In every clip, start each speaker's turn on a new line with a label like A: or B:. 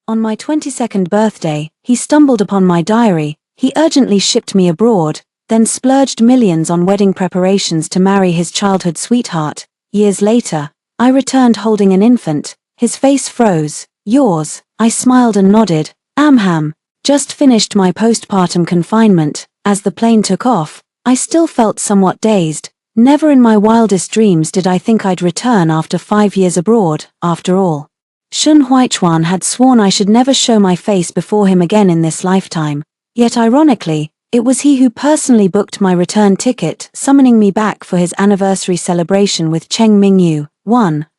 A: On my 22nd birthday, he stumbled upon my diary. He urgently shipped me abroad, then splurged millions on wedding preparations to marry his childhood sweetheart. Years later, I returned holding an infant. His face froze. Yours? I smiled and nodded. Amham. Just finished my postpartum confinement. As the plane took off, I still felt somewhat dazed. Never in my wildest dreams did I think I'd return after 5 years abroad, after all. Shun Huichuan had sworn I should never show my face before him again in this lifetime. Yet ironically, it was he who personally booked my return ticket, summoning me back for his anniversary celebration with Cheng Mingyu.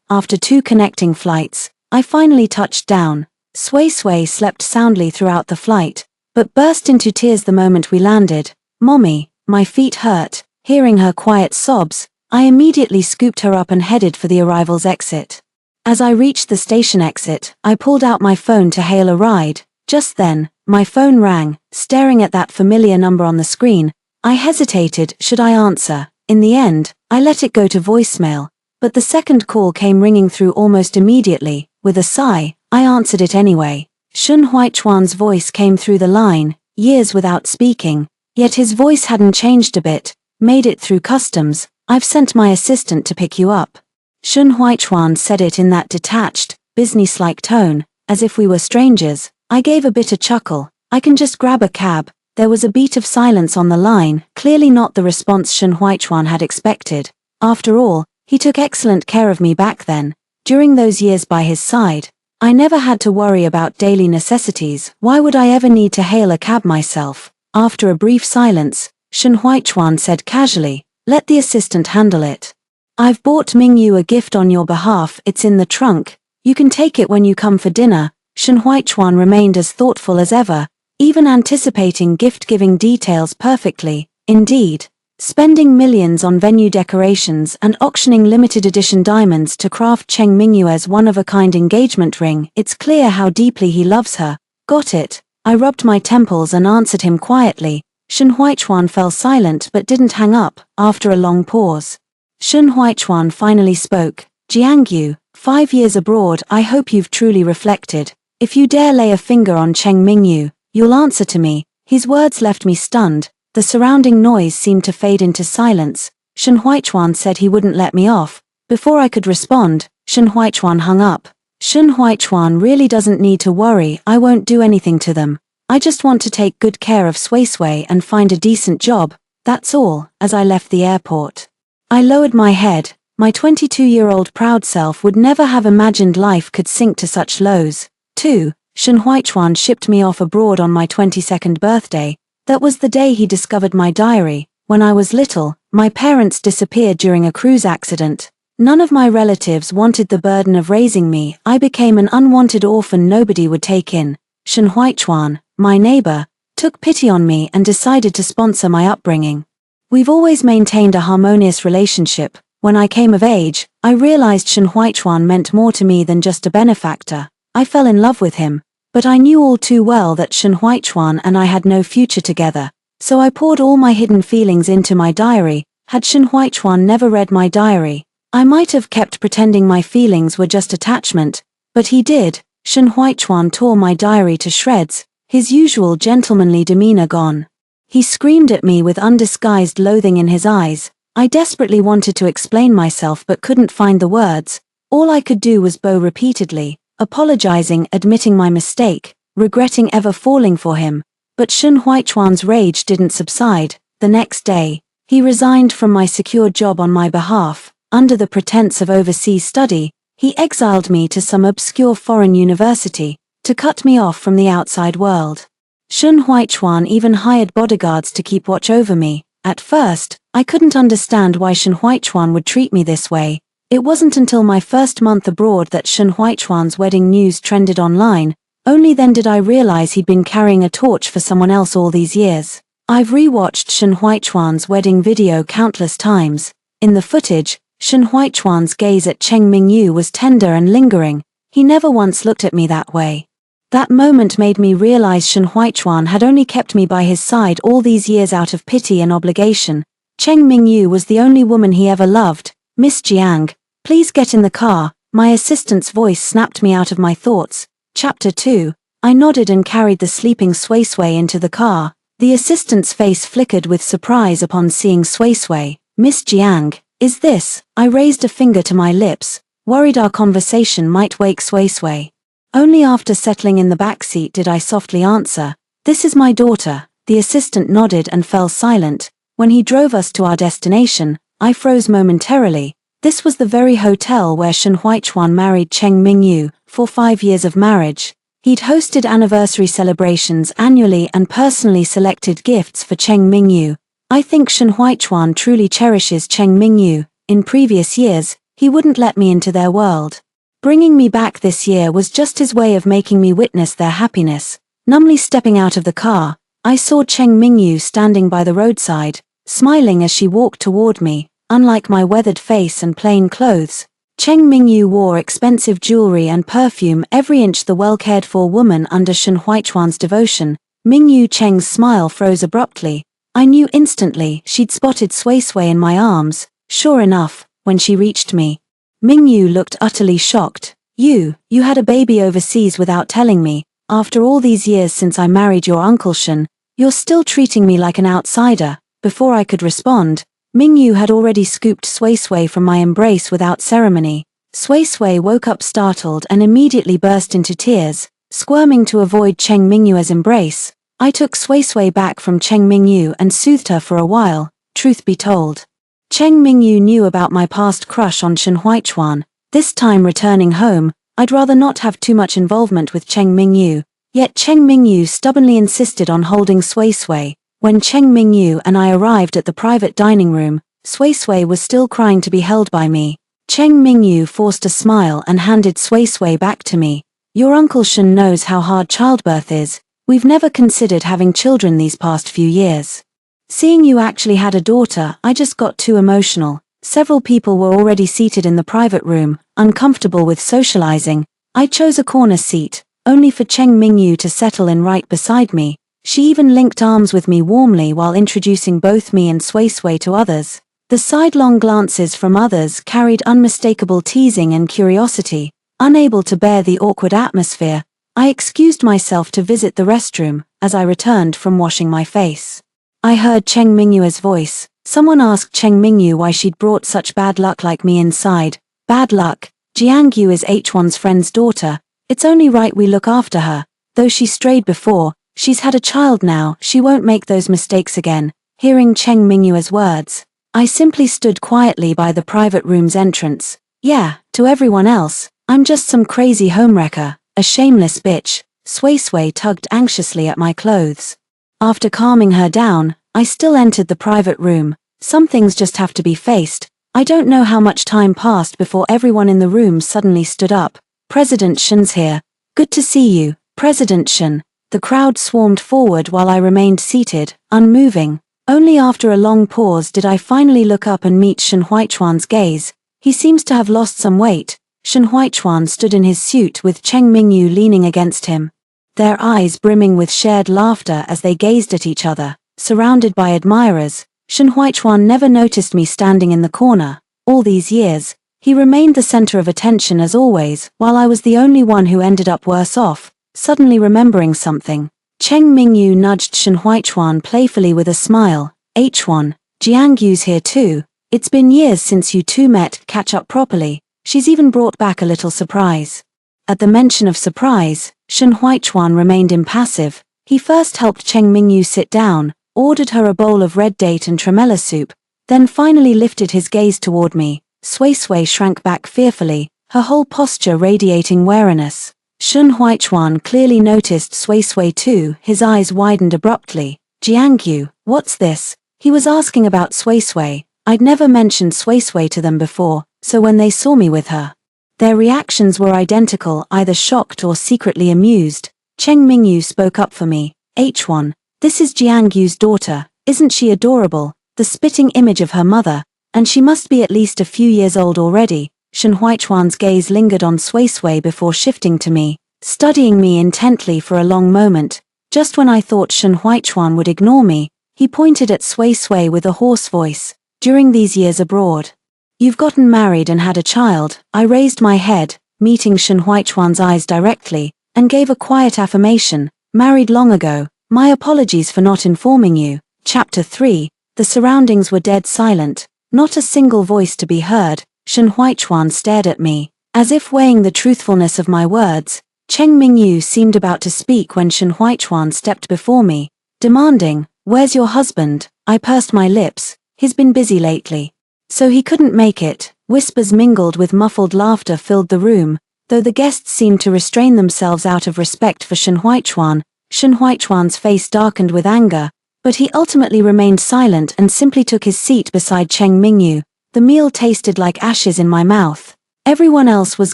A: After 2 connecting flights, I finally touched down. Sui Sui slept soundly throughout the flight, but burst into tears the moment we landed. Mommy, my feet hurt. Hearing her quiet sobs, I immediately scooped her up and headed for the arrival's exit. As I reached the station exit, I pulled out my phone to hail a ride. Just then, my phone rang. Staring at that familiar number on the screen, I hesitated, should I answer? In the end, I let it go to voicemail, but the second call came ringing through almost immediately. With a sigh, I answered it anyway. Shun Huichuan's voice came through the line, years without speaking, yet his voice hadn't changed a bit. Made it through customs. I've sent my assistant to pick you up. Shun Huichuan said it in that detached, businesslike tone, as if we were strangers. I gave a bitter chuckle. I can just grab a cab. There was a beat of silence on the line, clearly not the response Shun Huichuan had expected. After all, he took excellent care of me back then. During those years by his side, I never had to worry about daily necessities. Why would I ever need to hail a cab myself? After a brief silence, Shun Huichuan said casually, "Let the assistant handle it. I've bought Mingyu a gift on your behalf. It's in the trunk. You can take it when you come for dinner." Shun Huichuan remained as thoughtful as ever, even anticipating gift-giving details perfectly. Indeed, spending millions on venue decorations and auctioning limited edition diamonds to craft Cheng Mingyu's one-of-a-kind engagement ring, it's clear how deeply he loves her. Got it. I rubbed my temples and answered him quietly. Shun Huichuan fell silent but didn't hang up. After a long pause, Shun Huichuan finally spoke. "Jiangyu, 5 years abroad, I hope you've truly reflected. If you dare lay a finger on Cheng Mingyu, you'll answer to me." His words left me stunned. The surrounding noise seemed to fade into silence. Shun Huichuan said he wouldn't let me off. Before I could respond, Shun Huichuan hung up. Shun Huichuan really doesn't need to worry. I won't do anything to them. I just want to take good care of Sui Sui and find a decent job. That's all. As I left the airport, I lowered my head. My 22-year-old proud self would never have imagined life could sink to such lows. 2. Shun Huichuan shipped me off abroad on my 22nd birthday. That was the day he discovered my diary. When I was little, my parents disappeared during a cruise accident. None of my relatives wanted the burden of raising me. I became an unwanted orphan nobody would take in. Shun Huichuan, my neighbor, took pity on me and decided to sponsor my upbringing. We've always maintained a harmonious relationship. When I came of age, I realized Shun Huichuan meant more to me than just a benefactor. I fell in love with him, but I knew all too well that Shun Huichuan and I had no future together. So I poured all my hidden feelings into my diary. Had Shun Huichuan never read my diary, I might have kept pretending my feelings were just attachment, but he did. Shun Huichuan tore my diary to shreds, his usual gentlemanly demeanor gone. He screamed at me with undisguised loathing in his eyes. I desperately wanted to explain myself but couldn't find the words. All I could do was bow repeatedly, apologizing, admitting my mistake, regretting ever falling for him. But Shun Huichuan's rage didn't subside. The next day, he resigned from my secured job on my behalf. Under the pretense of overseas study, he exiled me to some obscure foreign university, to cut me off from the outside world. Shun Huichuan even hired bodyguards to keep watch over me. At first, I couldn't understand why Shun Huichuan would treat me this way. It wasn't until my first month abroad that Shun Huichuan's wedding news trended online. Only then did I realize he'd been carrying a torch for someone else all these years. I've rewatched Shun Huichuan's wedding video countless times. In the footage, Shun Huichuan's gaze at Cheng Mingyu was tender and lingering. He never once looked at me that way. That moment made me realize Shun Huichuan had only kept me by his side all these years out of pity and obligation. Cheng Mingyu was the only woman he ever loved. "Miss Jiang, please get in the car." My assistant's voice snapped me out of my thoughts. Chapter 2. I nodded and carried the sleeping Sui Sui into the car. The assistant's face flickered with surprise upon seeing Sui Sui. Miss Jiang, is this? I raised a finger to my lips, worried our conversation might wake Sui Sui. Only after settling in the back seat did I softly answer, this is my daughter. The assistant nodded and fell silent. When he drove us to our destination, I froze momentarily. This was the very hotel where Shen Huichuan married Cheng Mingyu, for 5 years of marriage. He'd hosted anniversary celebrations annually and personally selected gifts for Cheng Mingyu. I think Shen Huichuan truly cherishes Cheng Mingyu. In previous years, he wouldn't let me into their world. Bringing me back this year was just his way of making me witness their happiness. Numbly stepping out of the car, I saw Cheng Mingyu standing by the roadside, smiling as she walked toward me. Unlike my weathered face and plain clothes, Cheng Mingyu wore expensive jewelry and perfume, every inch the well-cared-for woman under Shen Huichuan's devotion. Mingyu Cheng's smile froze abruptly. I knew instantly she'd spotted Sui Sui in my arms. Sure enough, when she reached me, Mingyu looked utterly shocked. You had a baby overseas without telling me. After all these years since I married your uncle Shen, you're still treating me like an outsider. Before I could respond, Mingyu had already scooped Sui Sui from my embrace without ceremony. Sui Sui woke up startled and immediately burst into tears, squirming to avoid Cheng Mingyu's embrace. I took Sui Sui back from Cheng Mingyu and soothed her for a while. Truth be told, Cheng Mingyu knew about my past crush on Shen Huichuan. This time returning home, I'd rather not have too much involvement with Cheng Mingyu. Yet Cheng Mingyu stubbornly insisted on holding Sui Sui. When Cheng Mingyu and I arrived at the private dining room, Sui Sui was still crying to be held by me. Cheng Mingyu forced a smile and handed Sui Sui back to me. Your uncle Shen knows how hard childbirth is. We've never considered having children these past few years. Seeing you actually had a daughter, I just got too emotional. Several people were already seated in the private room, uncomfortable with socializing. I chose a corner seat, only for Cheng Mingyu to settle in right beside me. She even linked arms with me warmly while introducing both me and Sui Sui to others. The sidelong glances from others carried unmistakable teasing and curiosity. Unable to bear the awkward atmosphere, I excused myself to visit the restroom. As I returned from washing my face, I heard Cheng Mingyu's voice. Someone asked Cheng Mingyu why she'd brought such bad luck like me inside. Bad luck? Jiangyu is H1's friend's daughter. It's only right we look after her. Though she strayed before, she's had a child now, she won't make those mistakes again. Hearing Cheng Mingyu's words, I simply stood quietly by the private room's entrance. Yeah, to everyone else, I'm just some crazy homewrecker, a shameless bitch. Sui Sui tugged anxiously at my clothes. After calming her down, I still entered the private room. Some things just have to be faced. I don't know how much time passed before everyone in the room suddenly stood up. President Shen's here. Good to see you, President Shen. The crowd swarmed forward while I remained seated, unmoving. Only after a long pause did I finally look up and meet Shen Huichuan's gaze. He seems to have lost some weight. Shen Huichuan stood in his suit with Cheng Mingyu leaning against him, their eyes brimming with shared laughter as they gazed at each other. Surrounded by admirers, Shen Huichuan never noticed me standing in the corner. All these years, he remained the center of attention as always, while I was the only one who ended up worse off. Suddenly remembering something, Cheng Mingyu nudged Shen Huichuan playfully with a smile. H1, Jiangyu's here too. It's been years since you two met, catch up properly. She's even brought back a little surprise. At the mention of surprise, Shen Huichuan remained impassive. He first helped Cheng Mingyu sit down, ordered her a bowl of red date and tremella soup, then finally lifted his gaze toward me. Sui Sui shrank back fearfully, her whole posture radiating wariness. Shen Huichuan clearly noticed Sui Sui too. His eyes widened abruptly. Jiangyu, what's this? He was asking about Sui Sui. I'd never mentioned Sui Sui to them before, so when they saw me with her, their reactions were identical, either shocked or secretly amused. Cheng Mingyu spoke up for me. H1, this is Jiangyu's daughter. Isn't she adorable? The spitting image of her mother, and she must be at least a few years old already. Shen Huichuan's gaze lingered on Sui Sui before shifting to me, studying me intently for a long moment. Just when I thought Shen Huichuan would ignore me, he pointed at Sui Sui with a hoarse voice. During these years abroad, you've gotten married and had a child. I raised my head, meeting Shen Huichuan's eyes directly, and gave a quiet affirmation, married long ago, my apologies for not informing you. Chapter 3. The surroundings were dead silent, not a single voice to be heard. Shen Huaichuan stared at me, as if weighing the truthfulness of my words. Cheng Mingyu seemed about to speak when Shen Huaichuan stepped before me, demanding, "Where's your husband?" I pursed my lips. "He's been busy lately, so he couldn't make it." Whispers mingled with muffled laughter filled the room, though the guests seemed to restrain themselves out of respect for Shen Huaichuan. Shen Huaichuan's face darkened with anger, but he ultimately remained silent and simply took his seat beside Cheng Mingyu. The meal tasted like ashes in my mouth. Everyone else was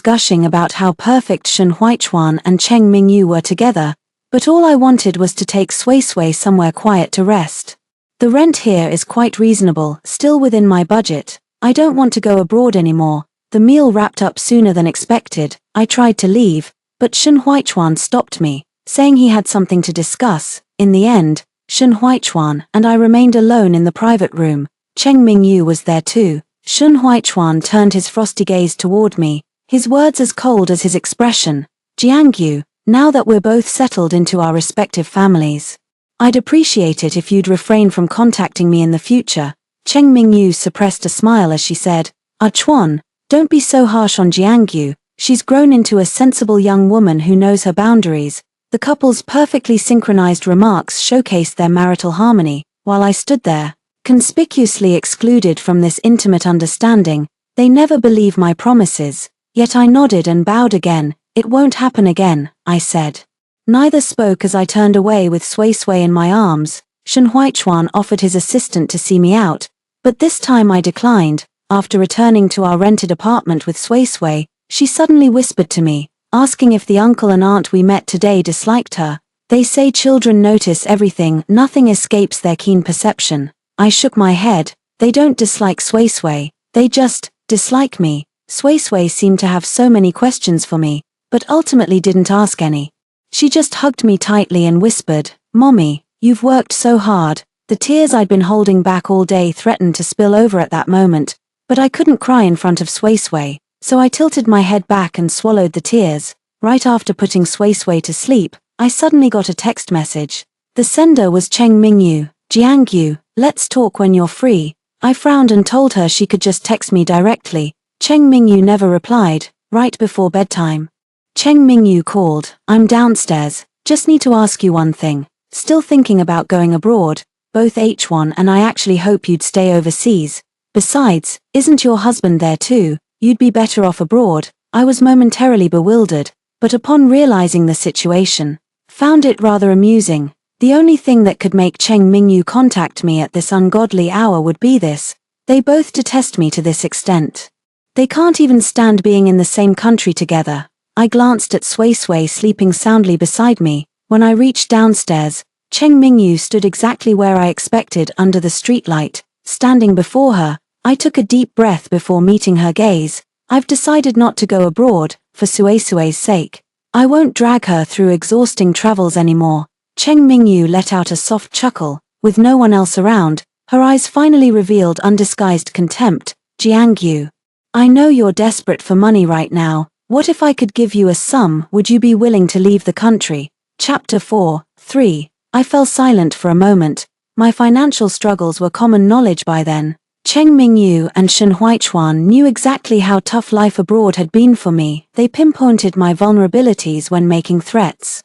A: gushing about how perfect Shen Huaichuan and Cheng Mingyu were together, but all I wanted was to take Sui Sui somewhere quiet to rest. The rent here is quite reasonable, still within my budget. I don't want to go abroad anymore. The meal wrapped up sooner than expected. I tried to leave, but Shen Huaichuan stopped me, saying he had something to discuss. In the end, Shen Huaichuan and I remained alone in the private room. Cheng Mingyu was there too. Shen Huaichuan turned his frosty gaze toward me, his words as cold as his expression. "Jiangyu, now that we're both settled into our respective families, I'd appreciate it if you'd refrain from contacting me in the future." Cheng Mingyu suppressed a smile as she said, "Chuan, don't be so harsh on Jiangyu. She's grown into a sensible young woman who knows her boundaries." The couple's perfectly synchronized remarks showcased their marital harmony. While I stood there, conspicuously excluded from this intimate understanding, they never believe my promises. Yet I nodded and bowed again. "It won't happen again," I said. Neither spoke as I turned away with Sui Sui in my arms. Shen Huaichuan offered his assistant to see me out, but this time I declined. After returning to our rented apartment with Sui Sui, she suddenly whispered to me, asking if the uncle and aunt we met today disliked her. "They say children notice everything, nothing escapes their keen perception." I shook my head. "They don't dislike Sui Sui, they just dislike me." Sui Sui seemed to have so many questions for me, but ultimately didn't ask any. She just hugged me tightly and whispered, "Mommy, you've worked so hard." The tears I'd been holding back all day threatened to spill over at that moment, but I couldn't cry in front of Sui Sui, so I tilted my head back and swallowed the tears. Right after putting Sui Sui to sleep, I suddenly got a text message. The sender was Cheng Mingyu. "Jiangyu, let's talk when you're free." I frowned and told her she could just text me directly. Cheng Mingyu never replied. Right before bedtime, Cheng Mingyu called. "I'm downstairs, just need to ask you one thing. Still thinking about going abroad? Both H1 and I actually hope you'd stay overseas. Besides, isn't your husband there too? You'd be better off abroad." I was momentarily bewildered, but upon realizing the situation, found it rather amusing. The only thing that could make Cheng Mingyu contact me at this ungodly hour would be this. They both detest me to this extent. They can't even stand being in the same country together. I glanced at Sui Sui sleeping soundly beside me. When I reached downstairs, Cheng Mingyu stood exactly where I expected under the streetlight. Standing before her, I took a deep breath before meeting her gaze. "I've decided not to go abroad, for Sui Sui's sake. I won't drag her through exhausting travels anymore." Cheng Mingyu let out a soft chuckle. With no one else around, her eyes finally revealed undisguised contempt. "Jiangyu, I know you're desperate for money right now. What if I could give you a sum? Would you be willing to leave the country?" Chapter 4:3. I fell silent for a moment. My financial struggles were common knowledge by then. Cheng Mingyu and Shen Huaichuan knew exactly how tough life abroad had been for me. They pinpointed my vulnerabilities when making threats.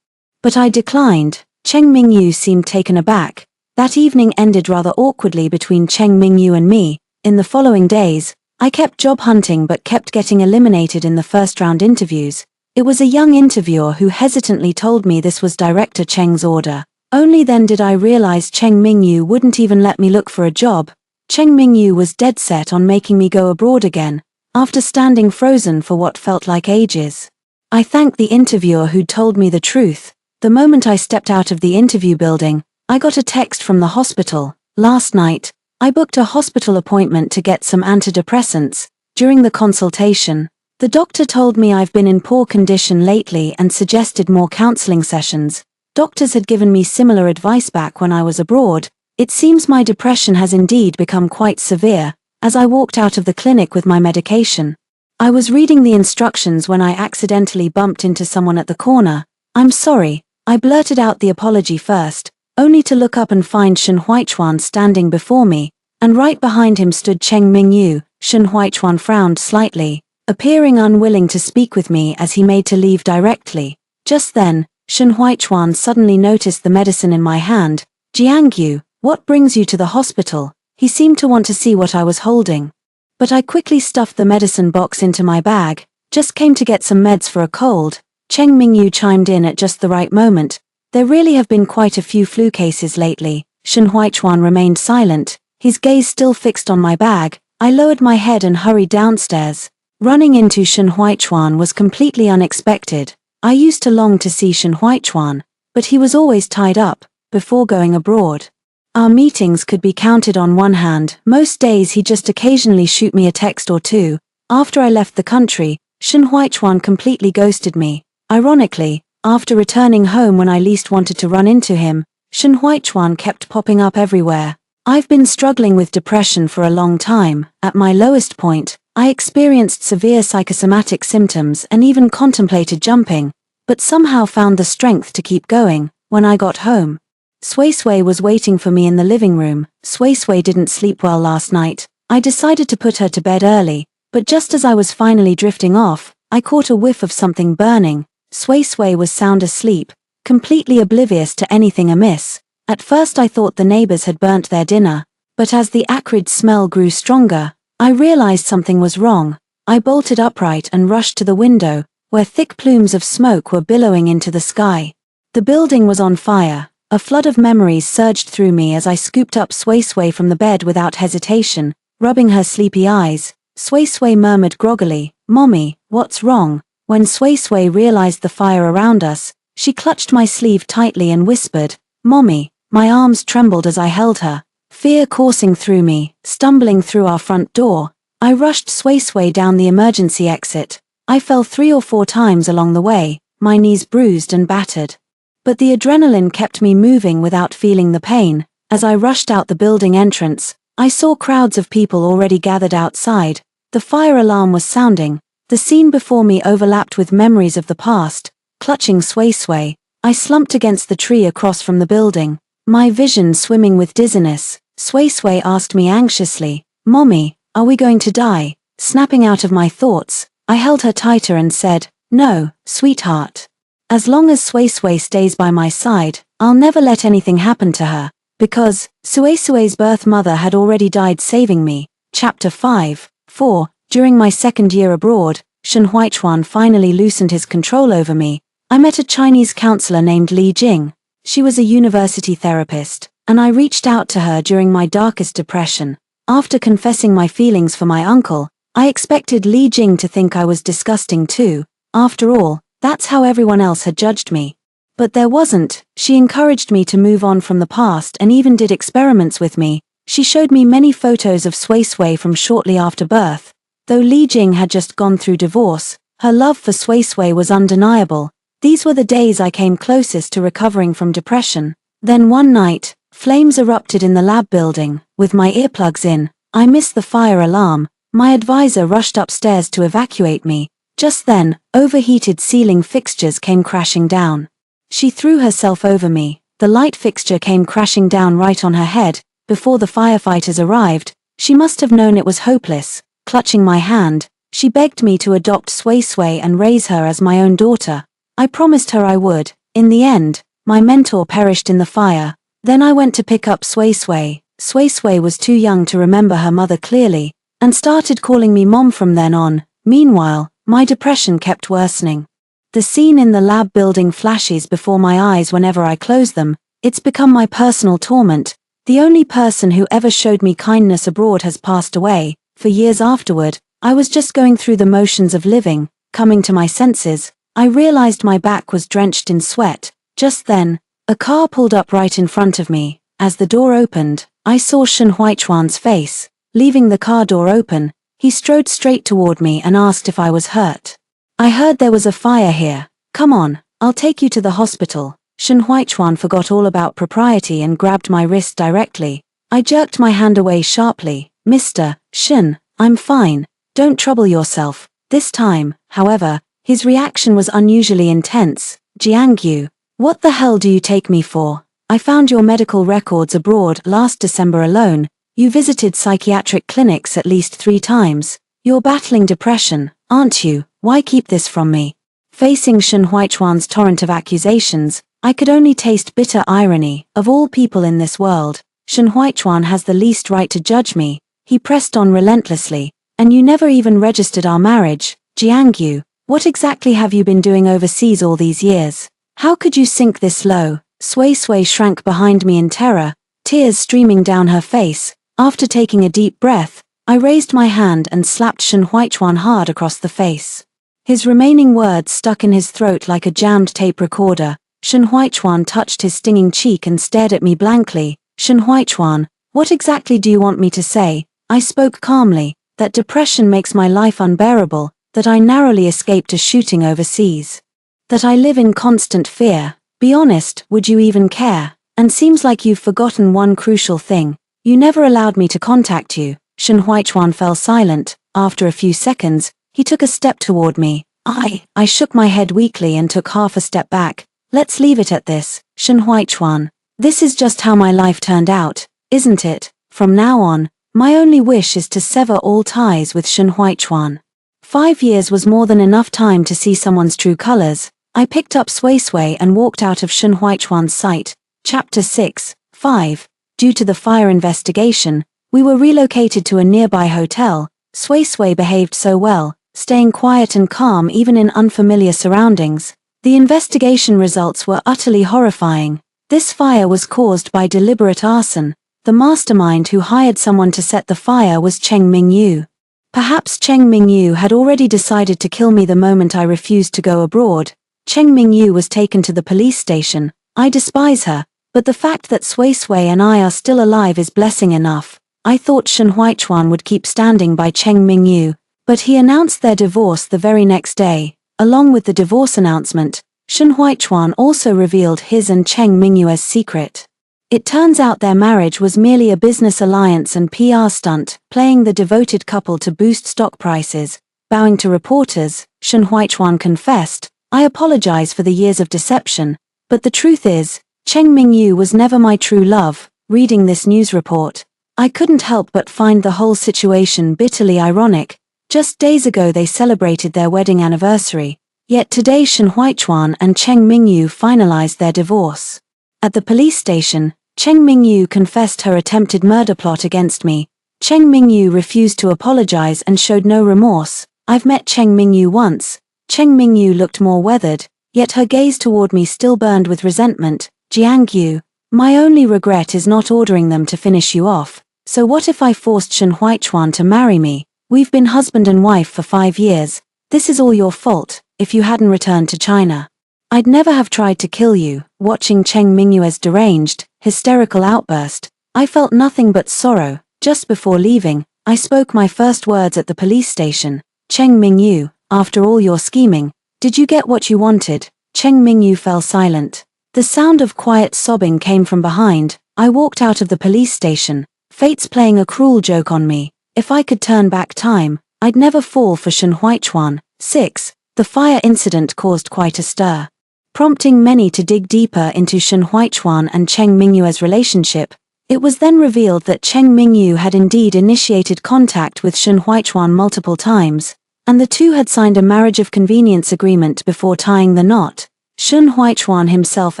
A: But I declined. Cheng Mingyu seemed taken aback. That evening ended rather awkwardly between Cheng Mingyu and me. In the following days, I kept job hunting but kept getting eliminated in the first round interviews. It was a young interviewer who hesitantly told me this was Director Cheng's order. Only then did I realize Cheng Mingyu wouldn't even let me look for a job. Cheng Mingyu was dead set on making me go abroad again, after standing frozen for what felt like ages. I thanked the interviewer who'd told me the truth. The moment I stepped out of the interview building, I got a text from the hospital. Last night, I booked a hospital appointment to get some antidepressants. During the consultation, the doctor told me I've been in poor condition lately and suggested more counseling sessions. Doctors had given me similar advice back when I was abroad. It seems my depression has indeed become quite severe. As I walked out of the clinic with my medication, I was reading the instructions when I accidentally bumped into someone at the corner. I'm sorry, I blurted out the apology first, only to look up and find Shen Huichuan standing before me, and right behind him stood Cheng Mingyu. Shen Huichuan frowned slightly, appearing unwilling to speak with me as he made to leave directly. Just then, Shen Huichuan suddenly noticed the medicine in my hand. Jiangyu, what brings you to the hospital? He seemed to want to see what I was holding. But I quickly stuffed the medicine box into my bag. Just came to get some meds for a cold. Cheng Mingyu chimed in at just the right moment. There really have been quite a few flu cases lately. Shen Huichuan remained silent, his gaze still fixed on my bag. I lowered my head and hurried downstairs. Running into Shen Huichuan was completely unexpected. I used to long to see Shen Huichuan, but he was always tied up, before going abroad. Our meetings could be counted on one hand. Most days he'd just occasionally shoot me a text or two. After I left the country, Shen Huichuan completely ghosted me. Ironically, after returning home when I least wanted to run into him, Shen Huichuan kept popping up everywhere. I've been struggling with depression for a long time. At my lowest point, I experienced severe psychosomatic symptoms and even contemplated jumping, but somehow found the strength to keep going. When I got home, Sui Sui was waiting for me in the living room. Sui Sui didn't sleep well last night. I decided to put her to bed early, but just as I was finally drifting off, I caught a whiff of something burning. Sui Sui was sound asleep, completely oblivious to anything amiss. At first I thought the neighbors had burnt their dinner, but as the acrid smell grew stronger, I realized something was wrong. I bolted upright and rushed to the window, where thick plumes of smoke were billowing into the sky. The building was on fire. A flood of memories surged through me as I scooped up Sui Sui from the bed without hesitation, rubbing her sleepy eyes. Sui Sui murmured groggily, "Mommy, what's wrong?" When Sui Sui realized the fire around us, she clutched my sleeve tightly and whispered, "Mommy." My arms trembled as I held her, fear coursing through me. Stumbling through our front door, I rushed Sui Sui down the emergency exit. I fell 3 or 4 times along the way, my knees bruised and battered. But the adrenaline kept me moving without feeling the pain. As I rushed out the building entrance, I saw crowds of people already gathered outside. The fire alarm was sounding. The scene before me overlapped with memories of the past. Clutching Sui Sui, I slumped against the tree across from the building, my vision swimming with dizziness. Sui Sui asked me anxiously, "Mommy, are we going to die?" Snapping out of my thoughts, I held her tighter and said, "No, sweetheart. As long as Sui Sui stays by my side, I'll never let anything happen to her, because Sui Sui's birth mother had already died saving me." Chapter 5:4. During my second year abroad, Shen Huichuan finally loosened his control over me. I met a Chinese counselor named Li Jing. She was a university therapist, and I reached out to her during my darkest depression. After confessing my feelings for my uncle, I expected Li Jing to think I was disgusting too. After all, that's how everyone else had judged me. But there wasn't. She encouraged me to move on from the past and even did experiments with me. She showed me many photos of Sui Sui from shortly after birth. Though Li Jing had just gone through divorce, her love for Sui Sui was undeniable. These were the days I came closest to recovering from depression. Then one night, flames erupted in the lab building. With my earplugs in, I missed the fire alarm. My advisor rushed upstairs to evacuate me. Just then, overheated ceiling fixtures came crashing down. She threw herself over me. The light fixture came crashing down right on her head. Before the firefighters arrived, she must have known it was hopeless. Clutching my hand, she begged me to adopt Sui Sui and raise her as my own daughter. I promised her I would. In the end, my mentor perished in the fire. Then I went to pick up Sui Sui. Sui Sui was too young to remember her mother clearly, and started calling me Mom from then on. Meanwhile, my depression kept worsening. The scene in the lab building flashes before my eyes whenever I close them. It's become my personal torment. The only person who ever showed me kindness abroad has passed away. For years afterward, I was just going through the motions of living. Coming to my senses, I realized my back was drenched in sweat. Just then, a car pulled up right in front of me. As the door opened, I saw Shen Huichuan's face. Leaving the car door open, he strode straight toward me and asked if I was hurt. "I heard there was a fire here. Come on, I'll take you to the hospital." Shen Huichuan forgot all about propriety and grabbed my wrist directly. I jerked my hand away sharply. "Mr. Shen, I'm fine. Don't trouble yourself." This time, however, his reaction was unusually intense. Jiangyu, what the hell do you take me for? I found your medical records abroad last December alone. You visited psychiatric clinics at least 3 times. You're battling depression, aren't you? Why keep this from me? Facing Shen Huichuan's torrent of accusations, I could only taste bitter irony. Of all people in this world, Shen Huichuan has the least right to judge me. He pressed on relentlessly. And you never even registered our marriage. Jiangyu, what exactly have you been doing overseas all these years? How could you sink this low? Sui Sui shrank behind me in terror, tears streaming down her face. After taking a deep breath, I raised my hand and slapped Shen Huichuan hard across the face. His remaining words stuck in his throat like a jammed tape recorder. Shen Huichuan touched his stinging cheek and stared at me blankly. Shen Huichuan, what exactly do you want me to say? I spoke calmly, that depression makes my life unbearable, that I narrowly escaped a shooting overseas. That I live in constant fear. Be honest, would you even care? And seems like you've forgotten one crucial thing. You never allowed me to contact you. Shen Huichuan fell silent. After a few seconds, he took a step toward me. I shook my head weakly and took half a step back. Let's leave it at this, Shen Huichuan. This is just how my life turned out, isn't it? From now on, my only wish is to sever all ties with Shen Huichuan. 5 years was more than enough time to see someone's true colors. I picked up Sui Sui and walked out of Shen Huichuan's sight. Chapter 6, 5. Due to the fire investigation, we were relocated to a nearby hotel. Sui Sui behaved so well, staying quiet and calm even in unfamiliar surroundings. The investigation results were utterly horrifying. This fire was caused by deliberate arson. The mastermind who hired someone to set the fire was Cheng Mingyu. Perhaps Cheng Mingyu had already decided to kill me the moment I refused to go abroad. Cheng Mingyu was taken to the police station. I despise her, but the fact that Sui Sui and I are still alive is blessing enough. I thought Shen Huichuan would keep standing by Cheng Mingyu, but he announced their divorce the very next day. Along with the divorce announcement, Shen Huichuan also revealed his and Cheng Mingyu's secret. It turns out their marriage was merely a business alliance and PR stunt, playing the devoted couple to boost stock prices. Bowing to reporters, Shen Huichuan confessed, I apologize for the years of deception, but the truth is, Cheng Mingyu was never my true love. Reading this news report, I couldn't help but find the whole situation bitterly ironic. Just days ago they celebrated their wedding anniversary, yet today Shen Huichuan and Cheng Mingyu finalized their divorce. At the police station, Cheng Mingyu confessed her attempted murder plot against me. Cheng Mingyu refused to apologize and showed no remorse. I've met Cheng Mingyu once. Cheng Mingyu looked more weathered, yet her gaze toward me still burned with resentment. Jiangyu, my only regret is not ordering them to finish you off. So what if I forced Shen Huichuan to marry me? We've been husband and wife for 5 years. This is all your fault. If you hadn't returned to China, I'd never have tried to kill you. Watching Cheng Mingyu's deranged, hysterical outburst, I felt nothing but sorrow. Just before leaving, I spoke my first words at the police station. Cheng Mingyu, after all your scheming, did you get what you wanted? Cheng Mingyu fell silent. The sound of quiet sobbing came from behind. I walked out of the police station. Fate's playing a cruel joke on me. If I could turn back time, I'd never fall for Shen Huichuan. 6. The fire incident caused quite a stir, prompting many to dig deeper into Shen Huichuan and Cheng Mingyu's relationship. It was then revealed that Cheng Mingyu had indeed initiated contact with Shen Huichuan multiple times, and the two had signed a marriage of convenience agreement before tying the knot. Shen Huichuan himself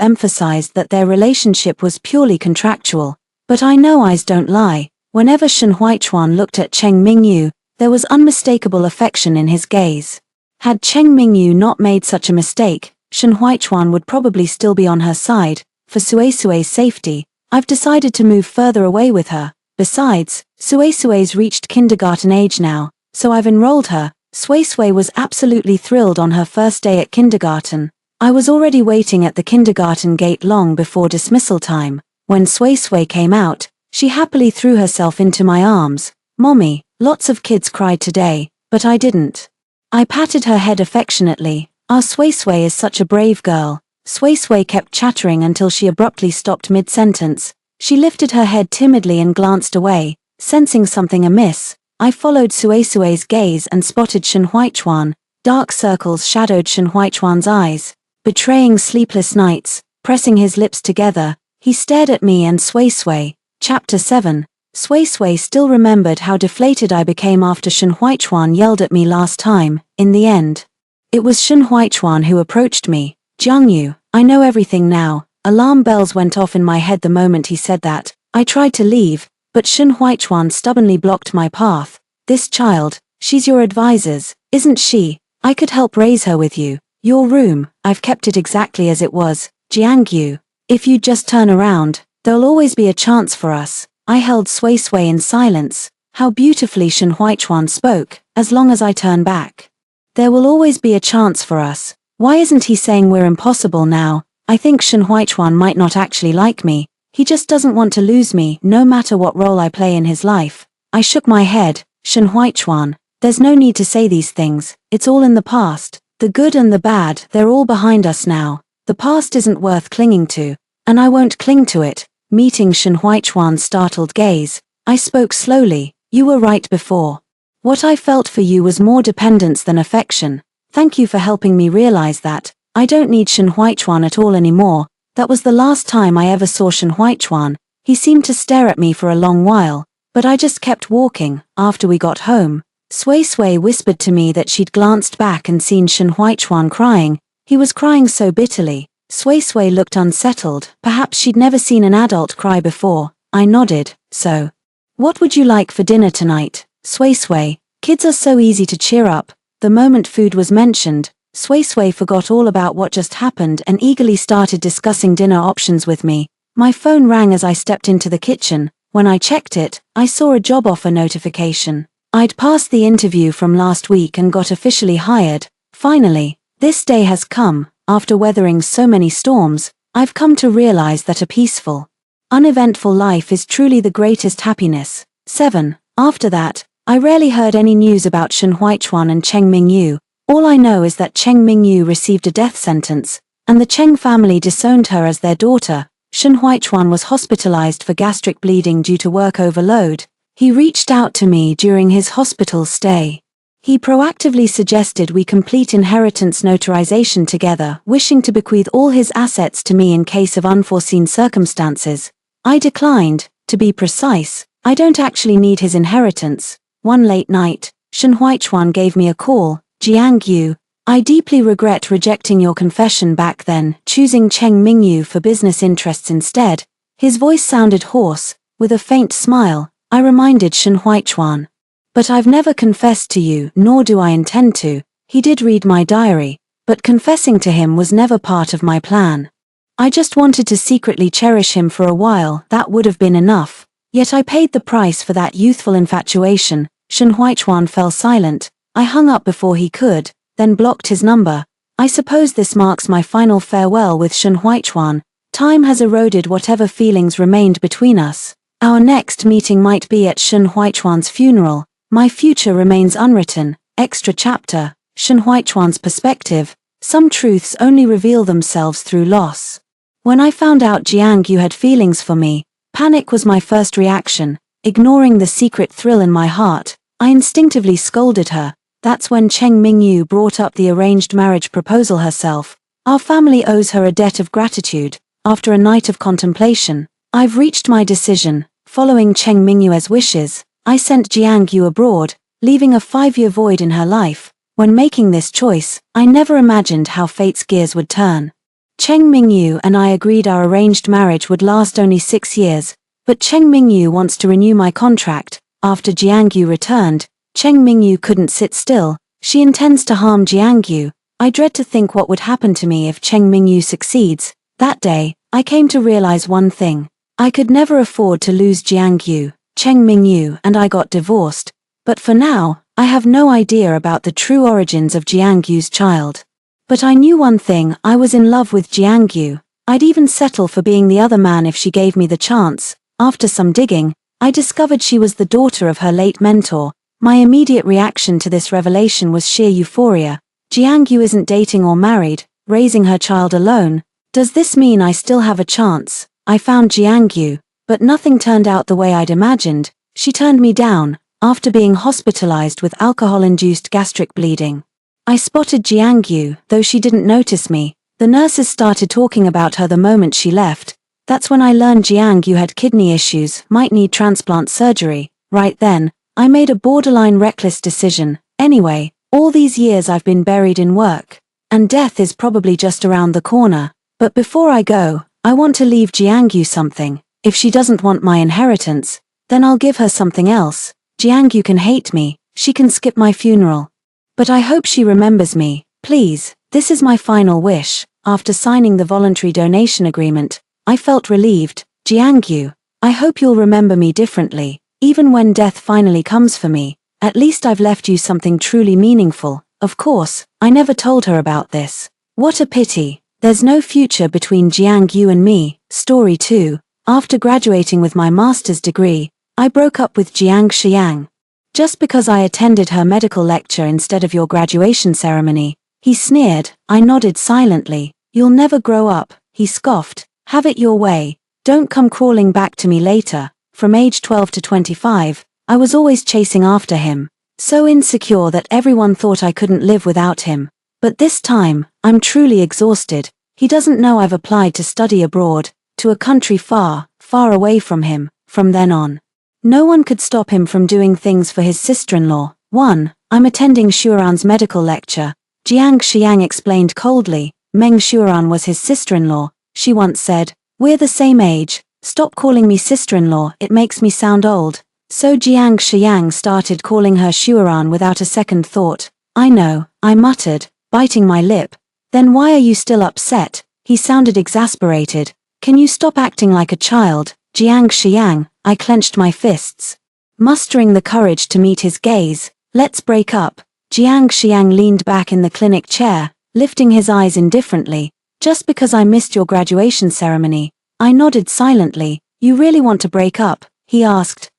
A: emphasized that their relationship was purely contractual, but I know eyes don't lie. Whenever Shen Huichuan looked at Cheng Mingyu, there was unmistakable affection in his gaze. Had Cheng Mingyu not made such a mistake, Shen Huichuan would probably still be on her side. For Sui Sui's safety, I've decided to move further away with her. Besides, Sui Sui's reached kindergarten age now, so I've enrolled her. Sui Sui was absolutely thrilled on her first day at kindergarten. I was already waiting at the kindergarten gate long before dismissal time. When Sui Sui came out, she happily threw herself into my arms. Mommy, lots of kids cried today, but I didn't. I patted her head affectionately. Our Sui Sui is such a brave girl. Sui Sui kept chattering until she abruptly stopped mid-sentence. She lifted her head timidly and glanced away, sensing something amiss. I followed Sui Sui's gaze and spotted Shen Huichuan. Dark circles shadowed Shen Huichuan's eyes. betraying sleepless nights, pressing his lips together, he stared at me and Sui Sui. Chapter 7. Sui Sui still remembered how deflated I became after Shen Huichuan yelled at me last time. In the end, it was Shen Huichuan who approached me. Jiangyu, I know everything now. Alarm bells went off in my head the moment he said that. I tried to leave, but Shen Huichuan stubbornly blocked my path. This child, she's your advisor's, isn't she? I could help raise her with you. Your room, I've kept it exactly as it was. Jiangyu, if you just turn around, there'll always be a chance for us. I held Sui Sui in silence. How beautifully Shen Huichuan spoke, as long as I turn back. There will always be a chance for us. Why isn't he saying we're impossible now? I think Shen Huichuan might not actually like me. He just doesn't want to lose me, no matter what role I play in his life. I shook my head. Shen Huichuan, there's no need to say these things. It's all in the past. The good and the bad, they're all behind us now. The past isn't worth clinging to, and I won't cling to it. Meeting Shen Huichuan's startled gaze, I spoke slowly. You were right before. What I felt for you was more dependence than affection. Thank you for helping me realize that. I don't need Shen Huichuan at all anymore. That was the last time I ever saw Shen Huichuan. He seemed to stare at me for a long while, but I just kept walking. After we got home, Sui Sui whispered to me that she'd glanced back and seen Shen Huichuan crying. He was crying so bitterly. Sui Sui looked unsettled. Perhaps she'd never seen an adult cry before. I nodded. So, what would you like for dinner tonight? Sui Sui, kids are so easy to cheer up. The moment food was mentioned, Sui Sui forgot all about what just happened and eagerly started discussing dinner options with me. My phone rang as I stepped into the kitchen. When I checked it, I saw a job offer notification. I'd passed the interview from last week and got officially hired. Finally, this day has come. After weathering so many storms, I've come to realize that a peaceful, uneventful life is truly the greatest happiness. 7. After that, I rarely heard any news about Shen Huichuan and Cheng Mingyu. All I know is that Cheng Mingyu received a death sentence, and the Cheng family disowned her as their daughter. Shen Huichuan was hospitalized for gastric bleeding due to work overload. He reached out to me during his hospital stay. He proactively suggested we complete inheritance notarization together, wishing to bequeath all his assets to me in case of unforeseen circumstances. I declined. To be precise, I don't actually need his inheritance. One late night, Shen Huichuan gave me a call. Jiangyu, I deeply regret rejecting your confession back then, choosing Cheng Mingyu for business interests instead. His voice sounded hoarse. With a faint smile, I reminded Shen Huichuan. But I've never confessed to you, nor do I intend to. He did read my diary, but confessing to him was never part of my plan. I just wanted to secretly cherish him for a while. That would have been enough. Yet I paid the price for that youthful infatuation. Shen Huichuan fell silent. I hung up before he could, then blocked his number. I suppose this marks my final farewell with Shen Huichuan. Time has eroded whatever feelings remained between us. Our next meeting might be at Shen Huichuan's funeral. My future remains unwritten. Extra chapter, Shen Huichuan's perspective. Some truths only reveal themselves through loss. When I found out Jiangyu had feelings for me, panic was my first reaction. Ignoring the secret thrill in my heart, I instinctively scolded her. That's when Cheng Mingyu brought up the arranged marriage proposal herself. Our family owes her a debt of gratitude. After a night of contemplation, I've reached my decision. Following Cheng Mingyu's wishes, I sent Jiangyu abroad, leaving a 5-year void in her life. When making this choice, I never imagined how fate's gears would turn. Cheng Mingyu and I agreed our arranged marriage would last only 6 years, but Cheng Mingyu wants to renew my contract. After Jiangyu returned, Cheng Mingyu couldn't sit still. She intends to harm Jiangyu. I dread to think what would happen to me if Cheng Mingyu succeeds. That day, I came to realize one thing. I could never afford to lose Jiangyu. Cheng Mingyu and I got divorced, but for now, I have no idea about the true origins of Jiangyu's child. But I knew one thing, I was in love with Jiangyu. I'd even settle for being the other man if she gave me the chance. After some digging, I discovered she was the daughter of her late mentor. My immediate reaction to this revelation was sheer euphoria. Jiangyu isn't dating or married, raising her child alone. Does this mean I still have a chance? I found Jiangyu, but nothing turned out the way I'd imagined. She turned me down, after being hospitalized with alcohol-induced gastric bleeding. I spotted Jiangyu, though she didn't notice me. The nurses started talking about her the moment she left. That's when I learned, Jiang, you had kidney issues, might need transplant surgery. Right then, I made a borderline reckless decision. Anyway, all these years I've been buried in work. And death is probably just around the corner. But before I go, I want to leave Jiangyu something. If she doesn't want my inheritance, then I'll give her something else. Jiangyu can hate me, she can skip my funeral. But I hope she remembers me, please. This is my final wish. After signing the voluntary donation agreement, I felt relieved. Jiangyu, I hope you'll remember me differently, even when death finally comes for me. At least I've left you something truly meaningful. Of course, I never told her about this. What a pity. There's no future between Jiangyu and me. Story 2. After graduating with my master's degree, I broke up with Jiang Xiang. Just because I attended her medical lecture instead of your graduation ceremony, he sneered. I nodded silently. You'll never grow up, he scoffed. Have it your way. Don't come crawling back to me later. From age 12 to 25, I was always chasing after him. So insecure that everyone thought I couldn't live without him. But this time, I'm truly exhausted. He doesn't know I've applied to study abroad, to a country far, far away from him. From then on, no one could stop him from doing things for his sister-in-law. 1. I'm attending Shuran's medical lecture. Jiang Xiang explained coldly. Meng Shuran was his sister-in-law. She once said, we're the same age. Stop calling me sister-in-law, it makes me sound old. So Jiang Xiang started calling her Shuran without a second thought. I know, I muttered, biting my lip. Then why are you still upset? He sounded exasperated. Can you stop acting like a child? Jiang Xiang, I clenched my fists, mustering the courage to meet his gaze. Let's break up. Jiang Xiang leaned back in the clinic chair, lifting his eyes indifferently. Just because I missed your graduation ceremony. I nodded silently. You really want to break up? He asked.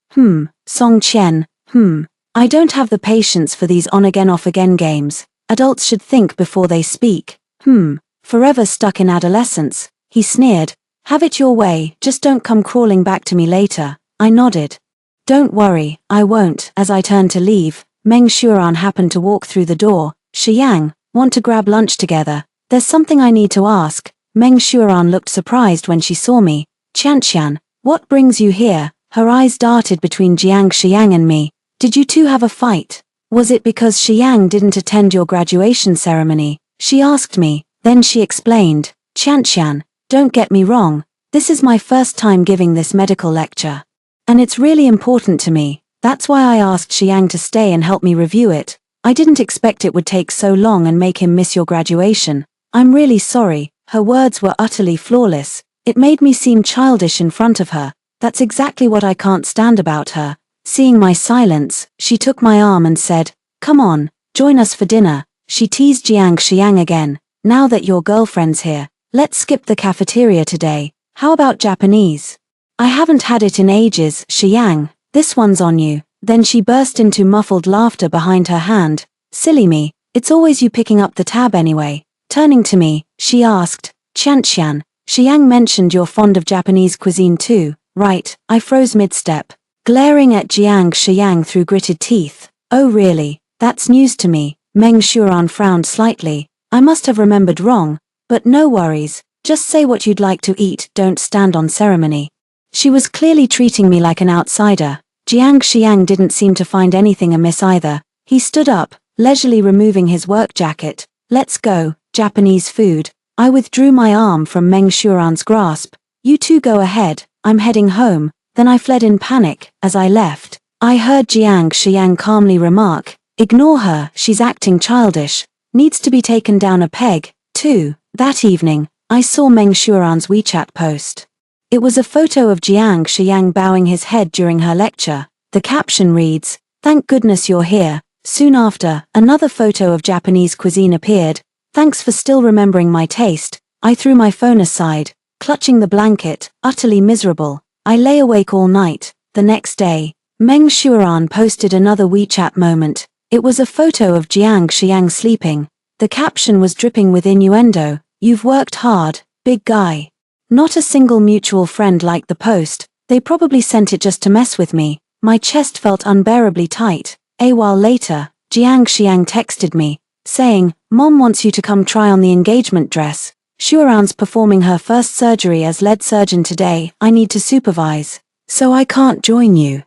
A: Song Qian, I don't have the patience for these on-again off-again games. Adults should think before they speak. Forever stuck in adolescence. He sneered. Have it your way, just don't come crawling back to me later. I nodded. Don't worry, I won't. As I turned to leave, Meng Shuran happened to walk through the door. Xiang, want to grab lunch together? There's something I need to ask. Meng Shuran looked surprised when she saw me. Qianqian, what brings you here? Her eyes darted between Jiang Xiang and me. Did you two have a fight? Was it because Xiang didn't attend your graduation ceremony? She asked me. Then she explained. Qianqian, don't get me wrong. This is my first time giving this medical lecture. And it's really important to me. That's why I asked Xiang to stay and help me review it. I didn't expect it would take so long and make him miss your graduation. I'm really sorry. Her words were utterly flawless. It made me seem childish in front of her. That's exactly what I can't stand about her. Seeing my silence, she took my arm and said, come on, join us for dinner. She teased Jiang Xiang again. Now that your girlfriend's here, let's skip the cafeteria today. How about Japanese? I haven't had it in ages, Xiang. This one's on you. Then she burst into muffled laughter behind her hand. Silly me, it's always you picking up the tab anyway. Turning to me, she asked, Qianqian, Xiang mentioned you're fond of Japanese cuisine too, right? I froze mid-step, glaring at Jiang Xiang through gritted teeth. Oh really? That's news to me. Meng Shuran frowned slightly. I must have remembered wrong, but no worries. Just say what you'd like to eat, don't stand on ceremony. She was clearly treating me like an outsider. Jiang Xiang didn't seem to find anything amiss either. He stood up, leisurely removing his work jacket. Let's go, Japanese food. I withdrew my arm from Meng Shuran's grasp. You two go ahead, I'm heading home. Then I fled in panic. As I left, I heard Jiang Xiang calmly remark, ignore her, she's acting childish. Needs to be taken down a peg. 2. That evening, I saw Meng Shuran's WeChat post. It was a photo of Jiang Xiang bowing his head during her lecture. The caption reads, thank goodness you're here. Soon after, another photo of Japanese cuisine appeared. Thanks for still remembering my taste. I threw my phone aside, clutching the blanket, utterly miserable. I lay awake all night. The next day, Meng Shuran posted another WeChat moment. It was a photo of Jiang Xiang sleeping. The caption was dripping with innuendo. You've worked hard, big guy. Not a single mutual friend liked the post. They probably sent it just to mess with me. My chest felt unbearably tight. A while later, Jiang Xiang texted me, saying, Mom wants you to come try on the engagement dress. Shuaran's performing her first surgery as lead surgeon today. I need to supervise. So I can't join you.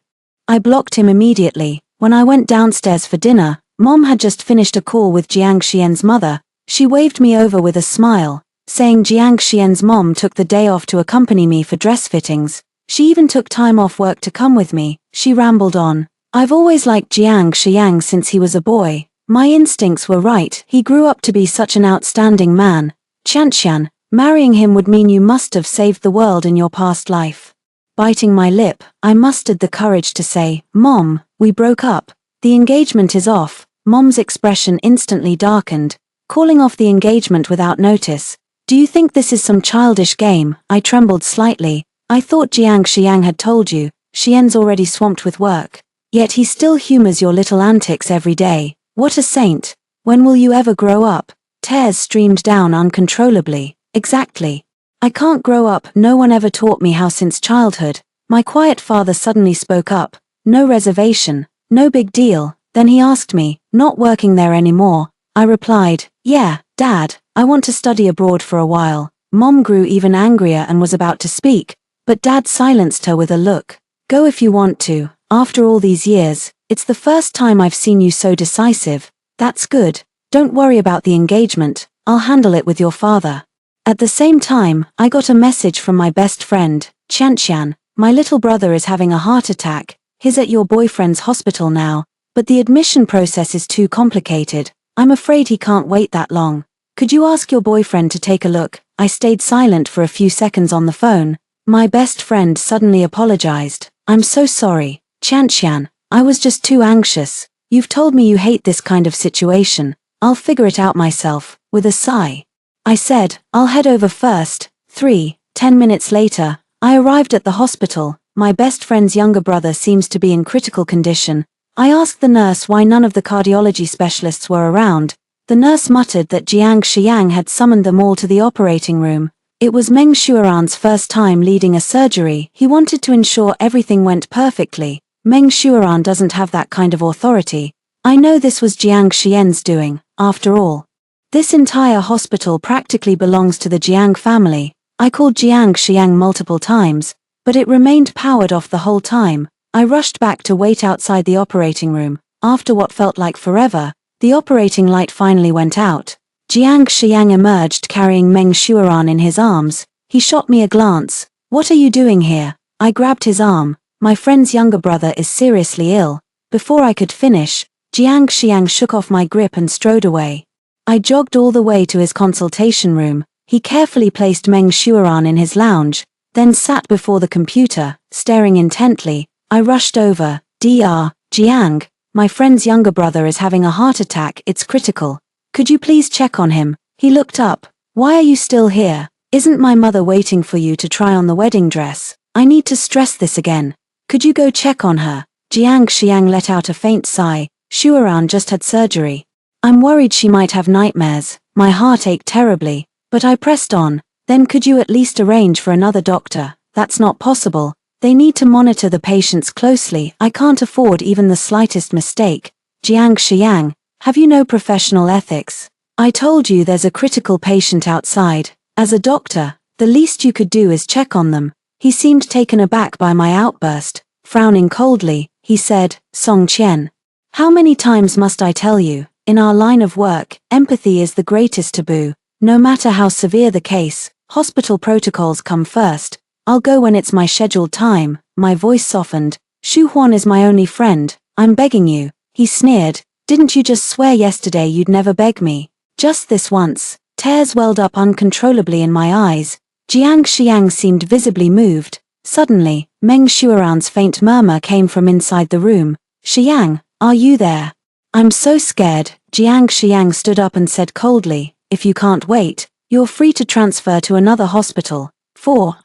A: I blocked him immediately. When I went downstairs for dinner, Mom had just finished a call with Jiang Xian's mother. She waved me over with a smile, saying Jiang Xian's mom took the day off to accompany me for dress fittings. She even took time off work to come with me. She rambled on. I've always liked Jiang Xiang since he was a boy. My instincts were right. He grew up to be such an outstanding man. Qianqian, marrying him would mean you must have saved the world in your past life. Biting my lip, I mustered the courage to say, Mom, we broke up. The engagement is off. Mom's expression instantly darkened. Calling off the engagement without notice. Do you think this is some childish game? I trembled slightly. I thought Jiang Xiang had told you. Xian's already swamped with work. Yet he still humors your little antics every day. What a saint. When will you ever grow up? Tears streamed down uncontrollably. Exactly. I can't grow up. No one ever taught me how since childhood. My quiet father suddenly spoke up. No reservation. No big deal. Then he asked me, not working there anymore. I replied, yeah, Dad, I want to study abroad for a while. Mom grew even angrier and was about to speak, but Dad silenced her with a look. Go if you want to. After all these years, it's the first time I've seen you so decisive. That's good. Don't worry about the engagement. I'll handle it with your father. At the same time, I got a message from my best friend, Qianqian. My little brother is having a heart attack. He's at your boyfriend's hospital now, but the admission process is too complicated. I'm afraid he can't wait that long. Could you ask your boyfriend to take a look? I stayed silent for a few seconds on the phone. My best friend suddenly apologized. I'm so sorry, Qianqian. I was just too anxious. You've told me you hate this kind of situation. I'll figure it out myself. With a sigh, I said, I'll head over first. 10 minutes later, I arrived at the hospital. My best friend's younger brother seems to be in critical condition. I asked the nurse why none of the cardiology specialists were around. The nurse muttered that Jiang Xiang had summoned them all to the operating room. It was Meng Shuaran's first time leading a surgery. He wanted to ensure everything went perfectly. Meng Shuaran doesn't have that kind of authority. I know this was Jiang Xian's doing, after all. This entire hospital practically belongs to the Jiang family. I called Jiang Xiang multiple times, but it remained powered off the whole time. I rushed back to wait outside the operating room. After what felt like forever, the operating light finally went out. Jiang Xiang emerged carrying Meng Shuaran in his arms. He shot me a glance. What are you doing here? I grabbed his arm. My friend's younger brother is seriously ill. Before I could finish, Jiang Xiang shook off my grip and strode away. I jogged all the way to his consultation room. He carefully placed Meng Shuaran in his lounge, then sat before the computer, staring intently. I rushed over. Dr. Jiang, my friend's younger brother is having a heart attack. It's critical. Could you please check on him? He looked up. Why are you still here? Isn't my mother waiting for you to try on the wedding dress? I need to stress this again. Could you go check on her? Jiang Xiang let out a faint sigh. Shuaran just had surgery. I'm worried she might have nightmares. My heart ached terribly, but I pressed on. Then could you at least arrange for another doctor? That's not possible. They need to monitor the patients closely. I can't afford even the slightest mistake. Jiang Xiang, have you no professional ethics? I told you there's a critical patient outside. As a doctor, the least you could do is check on them. He seemed taken aback by my outburst. Frowning coldly, he said, Song Qian. How many times must I tell you? In our line of work, empathy is the greatest taboo. No matter how severe the case, hospital protocols come first. I'll go when it's my scheduled time. My voice softened. Shu Huan is my only friend. I'm begging you. He sneered. Didn't you just swear yesterday you'd never beg me? Just this once. Tears welled up uncontrollably in my eyes. Jiang Xiang seemed visibly moved. Suddenly, Meng Shuaran's faint murmur came from inside the room. Xiang, are you there? I'm so scared. Jiang Xiang stood up and said coldly, if you can't wait, you're free to transfer to another hospital.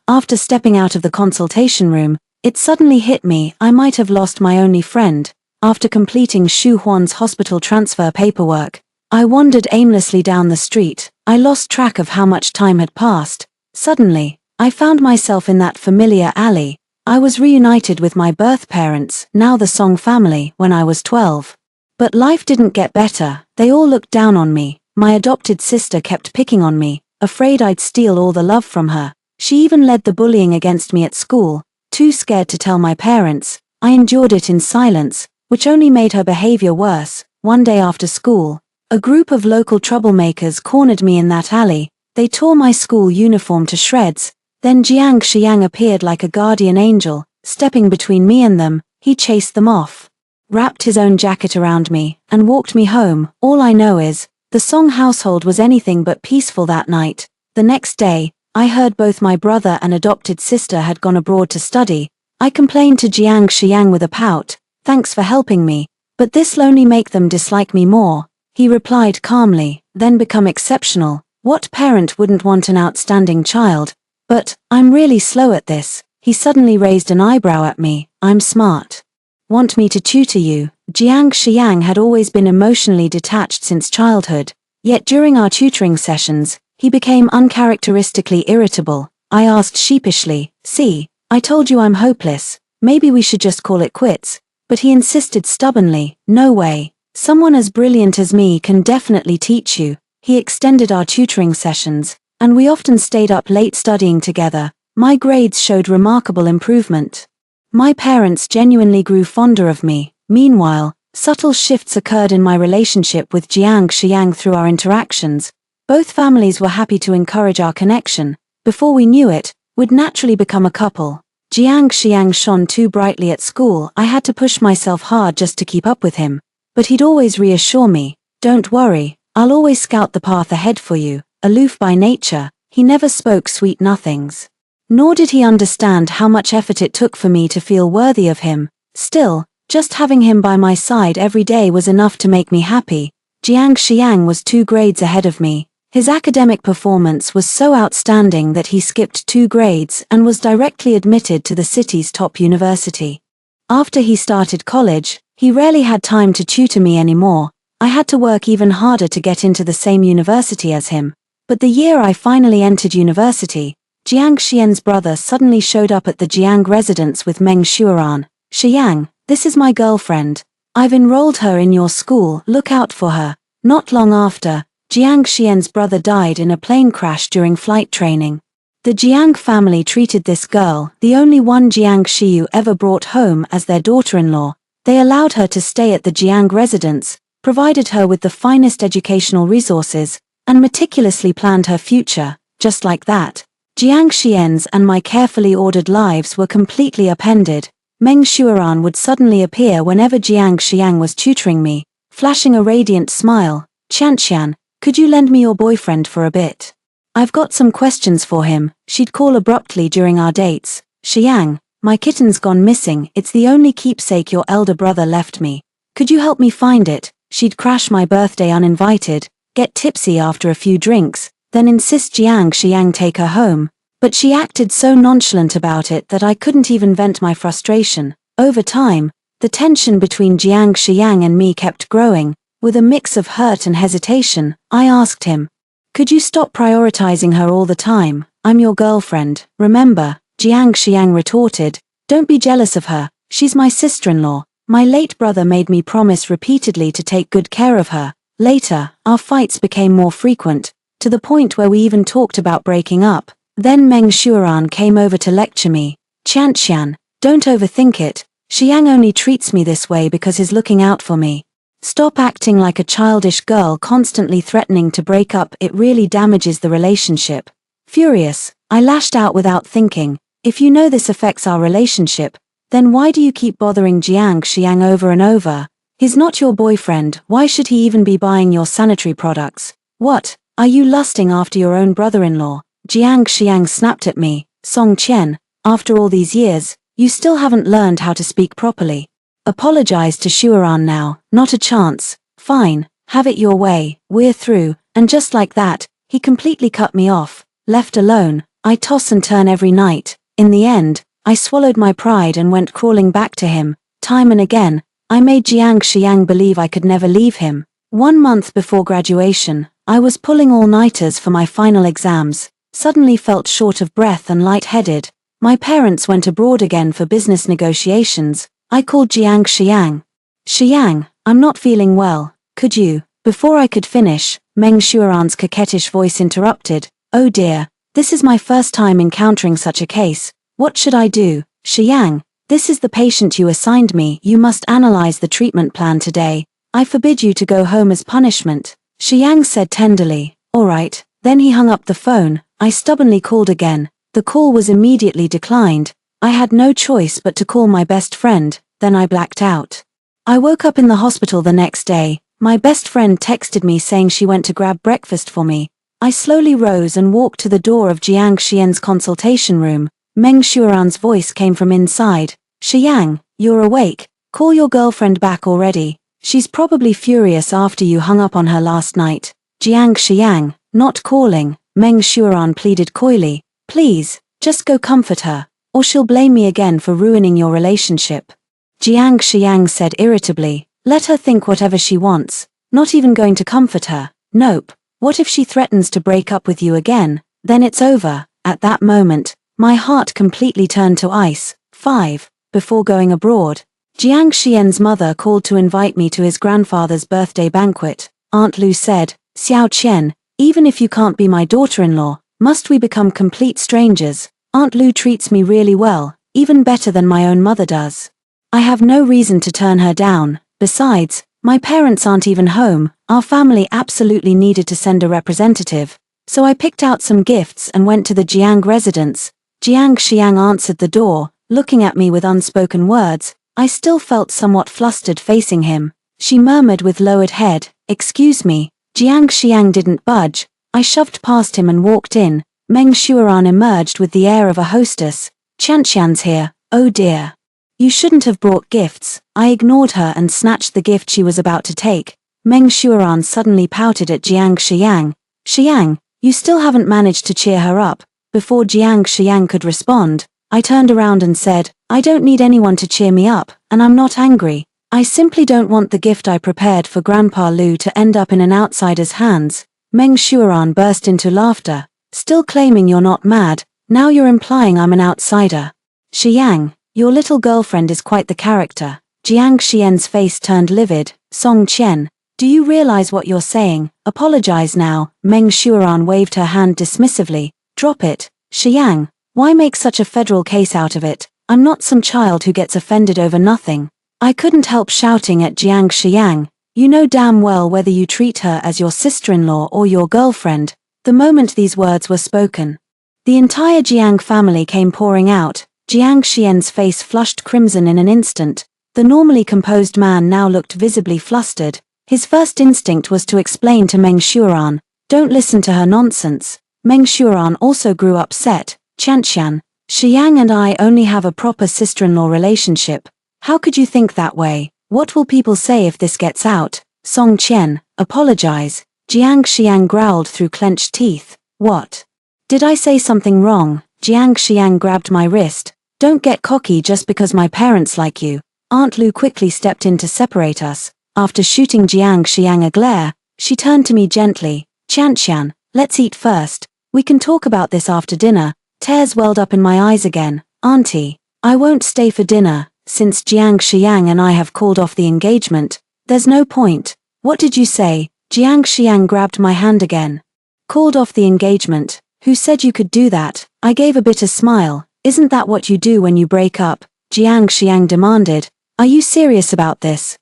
A: After stepping out of the consultation room, it suddenly hit me I might have lost my only friend. After completing Shu Huan's hospital transfer paperwork, I wandered aimlessly down the street. I lost track of how much time had passed. Suddenly, I found myself in that familiar alley. I was reunited with my birth parents, now the Song family, when I was 12. But life didn't get better. They all looked down on me. My adopted sister kept picking on me. afraid I'd steal all the love from her. She even led the bullying against me at school. Too scared to tell my parents, I endured it in silence, which only made her behavior worse. One day after school, a group of local troublemakers cornered me in that alley. They tore my school uniform to shreds. Then Jiang Xiang appeared like a guardian angel, stepping between me and them. He chased them off, wrapped his own jacket around me, and walked me home. All I know is, the Song household was anything but peaceful that night. The next day, I heard both my brother and adopted sister had gone abroad to study. I complained to Jiang Xiang with a pout, "Thanks for helping me, but this'll only make them dislike me more." He replied calmly, "Then become exceptional. What parent wouldn't want an outstanding child? But, I'm really slow at this." He suddenly raised an eyebrow at me. "I'm smart. Want me to tutor you?" Jiang Xiang had always been emotionally detached since childhood, yet during our tutoring sessions, he became uncharacteristically irritable. I asked sheepishly, "See, I told you I'm hopeless, maybe we should just call it quits." But he insisted stubbornly, "No way. Someone as brilliant as me can definitely teach you." He extended our tutoring sessions, and we often stayed up late studying together. My grades showed remarkable improvement. My parents genuinely grew fonder of me. Meanwhile, subtle shifts occurred in my relationship with Jiang Xiang through our interactions. Both families were happy to encourage our connection. Before we knew it, we'd naturally become a couple. Jiang Xiang shone too brightly at school. I had to push myself hard just to keep up with him. But he'd always reassure me, "Don't worry, I'll always scout the path ahead for you." Aloof by nature, he never spoke sweet nothings. Nor did he understand how much effort it took for me to feel worthy of him. Still, just having him by my side every day was enough to make me happy. Jiang Xiang was 2 grades ahead of me. His academic performance was so outstanding that he skipped 2 grades and was directly admitted to the city's top university. After he started college, he rarely had time to tutor me anymore. I had to work even harder to get into the same university as him. But the year I finally entered university, Jiang Xian's brother suddenly showed up at the Jiang residence with Meng Shuaran. "Xiang, this is my girlfriend. I've enrolled her in your school, look out for her." Not long after, Jiang Xian's brother died in a plane crash during flight training. The Jiang family treated this girl, the only one Jiang Xiu ever brought home, as their daughter-in-law. They allowed her to stay at the Jiang residence, provided her with the finest educational resources, and meticulously planned her future. Just like that, Jiang Xian's and my carefully ordered lives were completely upended. Meng Shuaran would suddenly appear whenever Jiang Xiang was tutoring me, flashing a radiant smile. "Qianqian, could you lend me your boyfriend for a bit? I've got some questions for him." She'd call abruptly during our dates. "Xiang, my kitten's gone missing. It's the only keepsake your elder brother left me. Could you help me find it?" She'd crash my birthday uninvited, get tipsy after a few drinks, then insist Jiang Xiang take her home. But she acted so nonchalant about it that I couldn't even vent my frustration. Over time, the tension between Jiang Xiang and me kept growing. With a mix of hurt and hesitation, I asked him, "Could you stop prioritizing her all the time? I'm your girlfriend, remember?" Jiang Xiang retorted, "Don't be jealous of her, she's my sister-in-law. My late brother made me promise repeatedly to take good care of her." Later, our fights became more frequent, to the point where we even talked about breaking up. Then Meng Shuaran came over to lecture me. "Qianqian, don't overthink it. Xiang only treats me this way because he's looking out for me. Stop acting like a childish girl constantly threatening to break up. It really damages the relationship." Furious, I lashed out without thinking, "If you know this affects our relationship, then why do you keep bothering Jiang Xiang over and over? He's not your boyfriend, why should he even be buying your sanitary products? What, are you lusting after your own brother-in-law?" Jiang Xiang snapped at me. "Song Qian, after all these years, you still haven't learned how to speak properly. Apologize to Shuaran now." "Not a chance." "Fine, have it your way, we're through." And just like that, he completely cut me off. Left alone, I toss and turn every night. In the end, I swallowed my pride and went crawling back to him. Time and again, I made Jiang Xiang believe I could never leave him. 1 month before graduation, I was pulling all-nighters for my final exams. Suddenly felt short of breath and lightheaded. My parents went abroad again for business negotiations. I called Jiang Xiang. "Xiang, I'm not feeling well, could you?" Before I could finish, Meng Shuaran's coquettish voice interrupted. Oh dear, this is my first time encountering such a case. What should I do? Shiyang, this is the patient you assigned me. You must analyze the treatment plan today. I forbid you to go home as punishment. Shiyang said tenderly. All right. Then he hung up the phone. I stubbornly called again. The call was immediately declined. I had no choice but to call my best friend, then I blacked out. I woke up in the hospital the next day. My best friend texted me saying she went to grab breakfast for me. I slowly rose and walked to the door of Jiang Xian's consultation room. Meng Shuran's voice came from inside. Shiyang, you're awake. Call your girlfriend back already. She's probably furious after you hung up on her last night. Jiang Xiang, not calling, Meng Shuran pleaded coyly. Please, just go comfort her, or she'll blame me again for ruining your relationship. Jiang Xiang said irritably. Let her think whatever she wants. Not even going to comfort her. Nope. What if she threatens to break up with you again? Then it's over. At that moment, my heart completely turned to ice. 5. Before going abroad, Jiang Xian's mother called to invite me to his grandfather's birthday banquet. Aunt Lu said, Xiao Qian, even if you can't be my daughter-in-law, must we become complete strangers? Aunt Lu treats me really well, even better than my own mother does. I have no reason to turn her down. Besides, my parents aren't even home. Our family absolutely needed to send a representative. So I picked out some gifts and went to the Jiang residence. Jiang Xiang answered the door, looking at me with unspoken words. I still felt somewhat flustered facing him. She murmured with lowered head, Excuse me. Jiang Xiang didn't budge. I shoved past him and walked in. Meng Shuran emerged with the air of a hostess. Qianqian's here. Oh dear. You shouldn't have brought gifts. I ignored her and snatched the gift she was about to take. Meng Shuran suddenly pouted at Jiang Xiang. Xiang, you still haven't managed to cheer her up. Before Jiang Xiang could respond, I turned around and said, I don't need anyone to cheer me up, and I'm not angry. I simply don't want the gift I prepared for Grandpa Lu to end up in an outsider's hands. Meng Shuran burst into laughter. Still claiming you're not mad, now you're implying I'm an outsider. Xiang, your little girlfriend is quite the character. Jiang Xian's face turned livid. Song Qian, do you realize what you're saying? Apologize now. Meng Shuran waved her hand dismissively. Drop it. Xiang, why make such a federal case out of it? I'm not some child who gets offended over nothing. I couldn't help shouting at Jiang Xiang. You know damn well whether you treat her as your sister-in-law or your girlfriend. The moment these words were spoken, the entire Jiang family came pouring out. Jiang Xian's face flushed crimson in an instant. The normally composed man now looked visibly flustered. His first instinct was to explain to Meng Shuran, don't listen to her nonsense. Meng Shuran also grew upset. Qianqian, Xiang and I only have a proper sister-in-law relationship. How could you think that way? What will people say if this gets out? Song Qian, apologize. Jiang Xiang growled through clenched teeth. What? Did I say something wrong? Jiang Xiang grabbed my wrist. Don't get cocky just because my parents like you. Aunt Lu quickly stepped in to separate us. After shooting Jiang Xiang a glare, she turned to me gently. Qianqian, let's eat first. We can talk about this after dinner. Tears welled up in my eyes again. Auntie, I won't stay for dinner. Since Jiang Xiang and I have called off the engagement, there's no point. What did you say? Jiang Xiang grabbed my hand again. Called off the engagement? Who said you could do that? I gave a bitter smile. Isn't that what you do when you break up? Jiang Xiang demanded. Are you serious about this?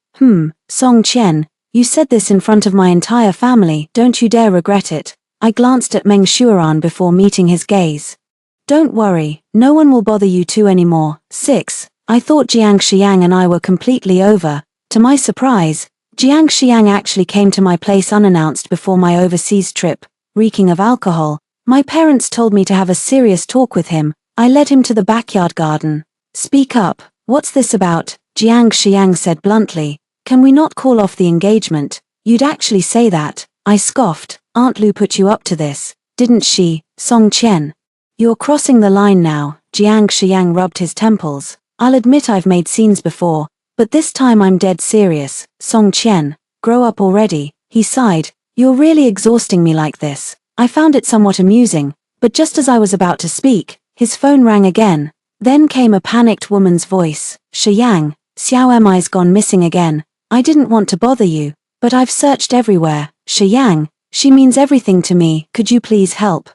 A: Song Qian, you said this in front of my entire family. Don't you dare regret it. I glanced at Meng Shuran before meeting his gaze. Don't worry, no one will bother you two anymore. 6. I thought Jiang Xiang and I were completely over. To my surprise, Jiang Xiang actually came to my place unannounced before my overseas trip, reeking of alcohol. My parents told me to have a serious talk with him. I led him to the backyard garden. Speak up, what's this about? Jiang Xiang said bluntly. Can we not call off the engagement? You'd actually say that. I scoffed. Aunt Lu put you up to this, didn't she? Song Qian. You're crossing the line now. Jiang Xiang rubbed his temples. I'll admit I've made scenes before, but this time I'm dead serious. Song Qian, grow up already. He sighed. You're really exhausting me like this. I found it somewhat amusing, but just as I was about to speak, his phone rang again. Then came a panicked woman's voice. Shiyang, Xiao Mi's gone missing again. I didn't want to bother you, but I've searched everywhere. Shiyang, she means everything to me. Could you please help?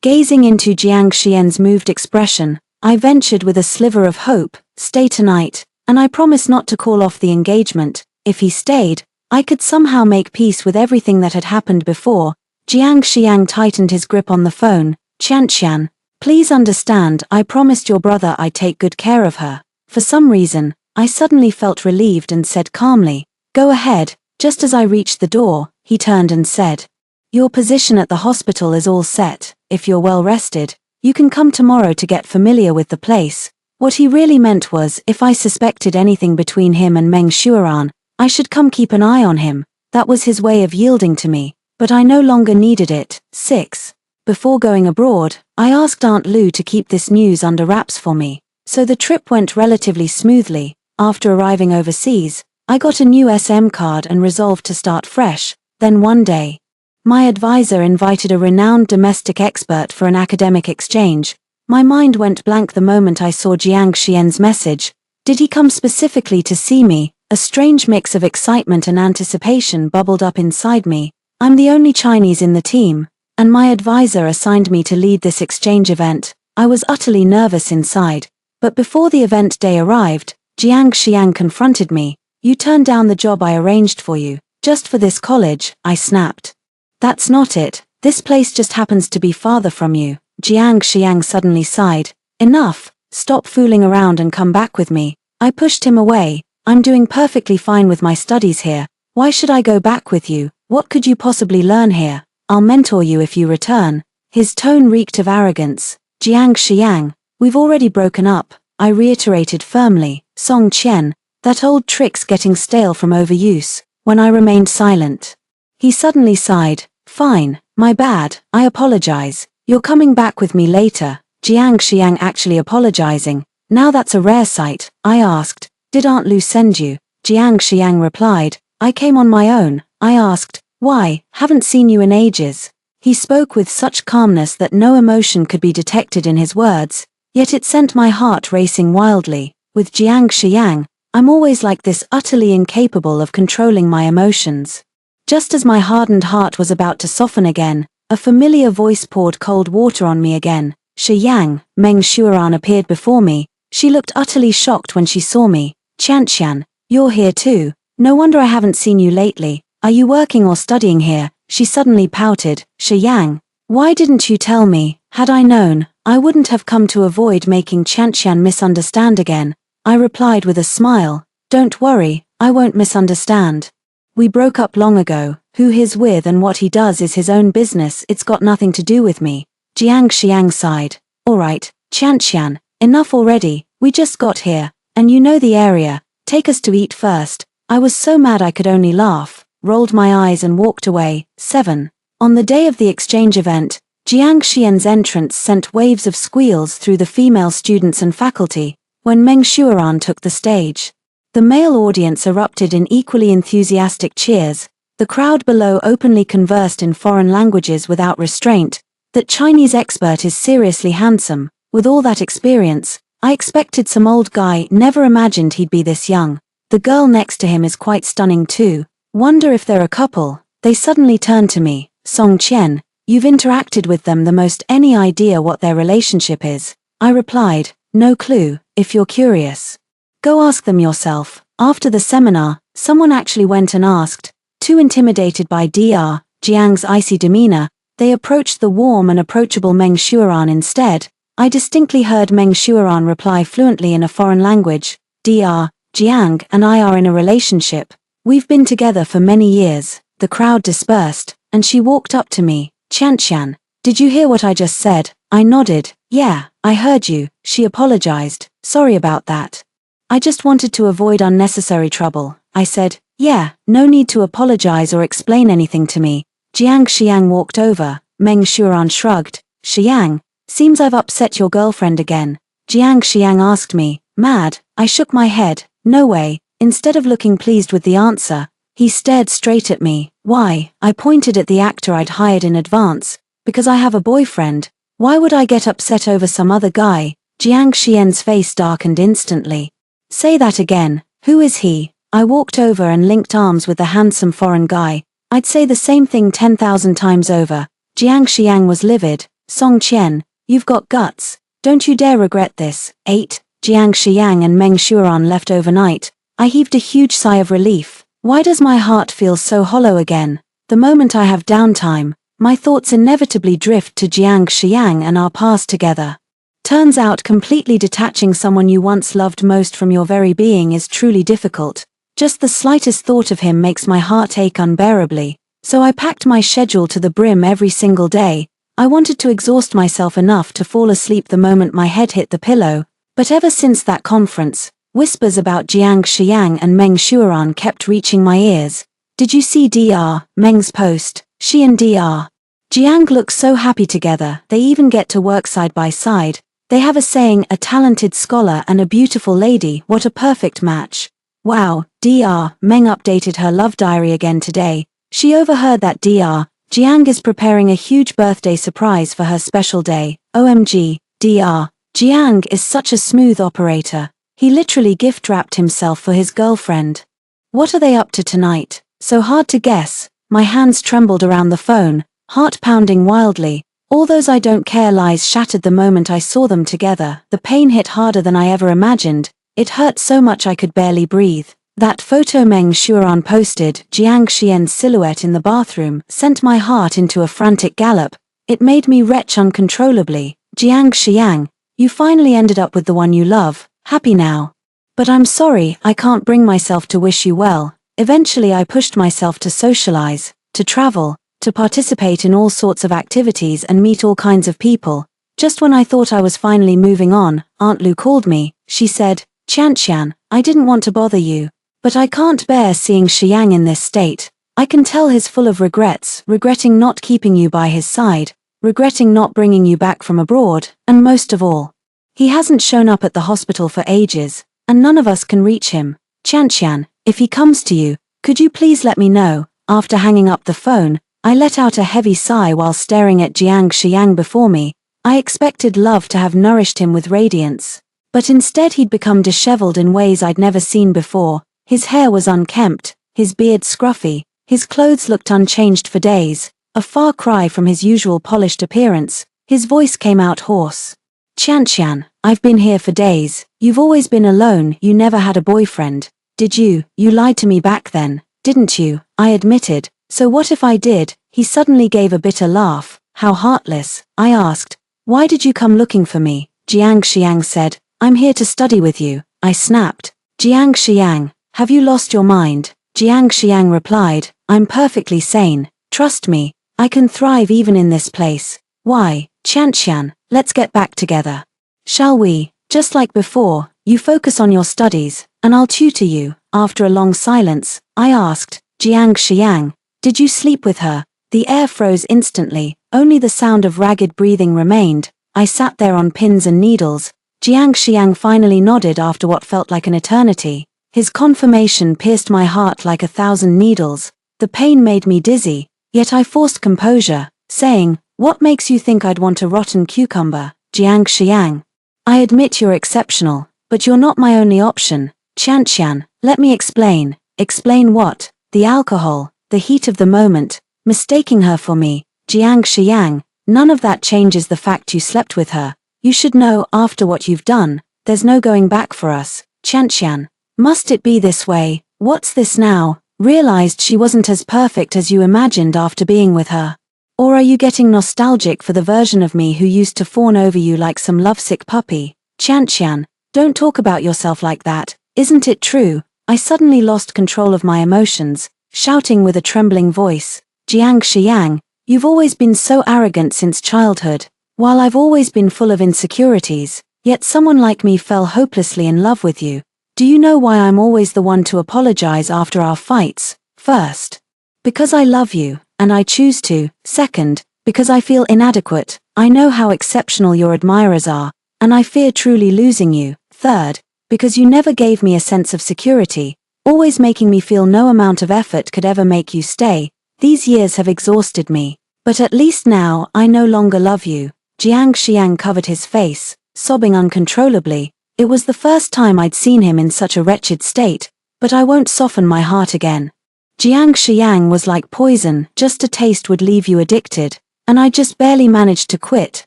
A: Gazing into Jiang Xian's moved expression, I ventured with a sliver of hope, "Stay tonight, and I promise not to call off the engagement." If he stayed, I could somehow make peace with everything that had happened before. Jiang Xiang tightened his grip on the phone. "Qianqian, please understand, I promised your brother I'd take good care of her." For some reason, I suddenly felt relieved and said calmly, "Go ahead." Just as I reached the door, he turned and said, "Your position at the hospital is all set. If you're well rested, you can come tomorrow to get familiar with the place." What he really meant was, if I suspected anything between him and Meng Shuaran, I should come keep an eye on him. That was his way of yielding to me, but I no longer needed it. 6. Before going abroad, I asked Aunt Lu to keep this news under wraps for me, so the trip went relatively smoothly. After arriving overseas, I got a new SM card and resolved to start fresh. Then one day, my advisor invited a renowned domestic expert for an academic exchange. My mind went blank the moment I saw Jiang Xian's message. Did he come specifically to see me? A strange mix of excitement and anticipation bubbled up inside me. I'm the only Chinese in the team, and my advisor assigned me to lead this exchange event. I was utterly nervous inside. But before the event day arrived, Jiang Xiang confronted me. "You turned down the job I arranged for you, just for this college," I snapped. "That's not it. This place just happens to be farther from you." Jiang Xiang suddenly sighed. "Enough, stop fooling around and come back with me." I pushed him away. "I'm doing perfectly fine with my studies here. Why should I go back with you? What could you possibly learn here? I'll mentor you if you return." His tone reeked of arrogance. "Jiang Xiang, we've already broken up," I reiterated firmly. "Song Qian, that old trick's getting stale from overuse." When I remained silent, he suddenly sighed. "Fine, my bad, I apologize. You're coming back with me later." Jiang Xiang actually apologizing. Now that's a rare sight. I asked, "Did Aunt Lu send you?" Jiang Xiang replied, "I came on my own." I asked, "Why? Haven't seen you in ages." He spoke with such calmness that no emotion could be detected in his words, yet it sent my heart racing wildly. With Jiang Xiang, I'm always like this, utterly incapable of controlling my emotions. Just as my hardened heart was about to soften again, a familiar voice poured cold water on me again. "Shi Yang." Meng Shuaran appeared before me. She looked utterly shocked when she saw me. "Qianqian, you're here too. No wonder I haven't seen you lately. Are you working or studying here?" She suddenly pouted. "Shi Yang, why didn't you tell me? Had I known, I wouldn't have come to avoid making Qianqian misunderstand again." I replied with a smile. "Don't worry, I won't misunderstand. We broke up long ago. Who he's with and what he does is his own business. It's got nothing to do with me." Jiang Xiang sighed. "All right, Qianqian, enough already. We just got here, and you know the area. Take us to eat first." I was so mad I could only laugh, rolled my eyes and walked away. 7. On the day of the exchange event, Jiang Xian's entrance sent waves of squeals through the female students and faculty. When Meng Shuaran took the stage, the male audience erupted in equally enthusiastic cheers. The crowd below openly conversed in foreign languages without restraint. That Chinese expert is seriously handsome. With all that experience, I expected some old guy. Never imagined he'd be this young. The girl next to him is quite stunning too. Wonder if they're a couple. They suddenly turned to me. "Song Qian, you've interacted with them the most. Any idea what their relationship is?" I replied, "No clue. If you're curious, go ask them yourself." After the seminar, someone actually went and asked. Too intimidated by Dr. Jiang's icy demeanor, they approached the warm and approachable Meng Shuaran instead. I distinctly heard Meng Shuaran reply fluently in a foreign language. "Dr. Jiang and I are in a relationship. We've been together for many years." The crowd dispersed, and she walked up to me. "Qianqian, did you hear what I just said?" I nodded. "Yeah, I heard you." She apologized. "Sorry about that. I just wanted to avoid unnecessary trouble." I said, "Yeah, no need to apologize or explain anything to me." Jiang Xiang walked over. Meng Shuaran shrugged. "Xiang, seems I've upset your girlfriend again." Jiang Xiang asked me. Mad, I shook my head. "No way." Instead of looking pleased with the answer, he stared straight at me. "Why?" I pointed at the actor I'd hired in advance. "Because I have a boyfriend. Why would I get upset over some other guy?" Jiang Xian's face darkened instantly. "Say that again. Who is he?" I walked over and linked arms with the handsome foreign guy. I'd say the same thing 10,000 times over. Jiang Xiang was livid. Song Qian, you've got guts. Don't you dare regret this. 8. Jiang Shiyang and Meng Shuran left overnight. I heaved a huge sigh of relief. Why does my heart feel so hollow again? The moment I have downtime, my thoughts inevitably drift to Jiang Shiyang and our past together. Turns out completely detaching someone you once loved most from your very being is truly difficult. Just the slightest thought of him makes my heart ache unbearably. So I packed my schedule to the brim every single day. I wanted to exhaust myself enough to fall asleep the moment my head hit the pillow, but ever since that conference, whispers about Jiang Shiyang and Meng Shuran kept reaching my ears. Did you see Dr. Meng's post? She and Dr. Jiang look so happy together, they even get to work side by side. They have a saying, a talented scholar and a beautiful lady, what a perfect match. Wow, Dr. Meng updated her love diary again today. She overheard that Dr. Jiang is preparing a huge birthday surprise for her special day. OMG, Dr. Jiang is such a smooth operator. He literally gift-wrapped himself for his girlfriend. What are they up to tonight? So hard to guess. My hands trembled around the phone, heart pounding wildly. All those I don't care lies shattered the moment I saw them together. The pain hit harder than I ever imagined. It hurt so much I could barely breathe. That photo Meng Shuran posted, Jiang Xian's silhouette in the bathroom, sent my heart into a frantic gallop. It made me retch uncontrollably. Jiang Xiang, you finally ended up with the one you love. Happy now. But I'm sorry, I can't bring myself to wish you well. Eventually I pushed myself to socialize, to travel, to participate in all sorts of activities and meet all kinds of people. Just when I thought I was finally moving on, Aunt Lu called me. She said, Qian, I didn't want to bother you, but I can't bear seeing Xiang in this state. I can tell he's full of regrets, regretting not keeping you by his side, regretting not bringing you back from abroad, and most of all, he hasn't shown up at the hospital for ages, and none of us can reach him. Qian, if he comes to you, could you please let me know? After hanging up the phone, I let out a heavy sigh while staring at Jiang Xiang before me. I expected love to have nourished him with radiance, but instead he'd become disheveled in ways I'd never seen before. His hair was unkempt, his beard scruffy, his clothes looked unchanged for days, a far cry from his usual polished appearance. His voice came out hoarse. Qian, I've been here for days. You've always been alone, you never had a boyfriend. Did you? You lied to me back then, didn't you? I admitted. So what if I did? He suddenly gave a bitter laugh. How heartless. I asked. Why did you come looking for me? Jiang Xiang said. I'm here to study with you. I snapped. Jiang Xiang, have you lost your mind? Jiang Xiang replied. I'm perfectly sane. Trust me, I can thrive even in this place. Why? Qian, let's get back together. Shall we? Just like before, you focus on your studies, and I'll tutor you. After a long silence, I asked, Jiang Xiang, did you sleep with her? The air froze instantly, only the sound of ragged breathing remained. I sat there on pins and needles. Jiang Xiang finally nodded after what felt like an eternity. His confirmation pierced my heart like 1,000 needles. The pain made me dizzy, yet I forced composure, saying, what makes you think I'd want a rotten cucumber? Jiang Xiang, I admit you're exceptional, but you're not my only option. Qian, let me explain. Explain what? The alcohol, the heat of the moment, mistaking her for me. Jiang Xiang, none of that changes the fact you slept with her. You should know, after what you've done, there's no going back for us. Qian, must it be this way? What's this now? Realized she wasn't as perfect as you imagined after being with her? Or are you getting nostalgic for the version of me who used to fawn over you like some lovesick puppy? Qian, don't talk about yourself like that. Isn't it true? I suddenly lost control of my emotions, shouting with a trembling voice. Jiang Xiang, you've always been so arrogant since childhood. While I've always been full of insecurities, yet someone like me fell hopelessly in love with you. Do you know why I'm always the one to apologize after our fights? First, because I love you, and I choose to. Second, because I feel inadequate. I know how exceptional your admirers are, and I fear truly losing you. Third, because you never gave me a sense of security, always making me feel no amount of effort could ever make you stay. These years have exhausted me, but at least now I no longer love you. Jiang Xiang covered his face, sobbing uncontrollably. It was the first time I'd seen him in such a wretched state, but I won't soften my heart again. Jiang Xiang was like poison, just a taste would leave you addicted. and I just barely managed to quit.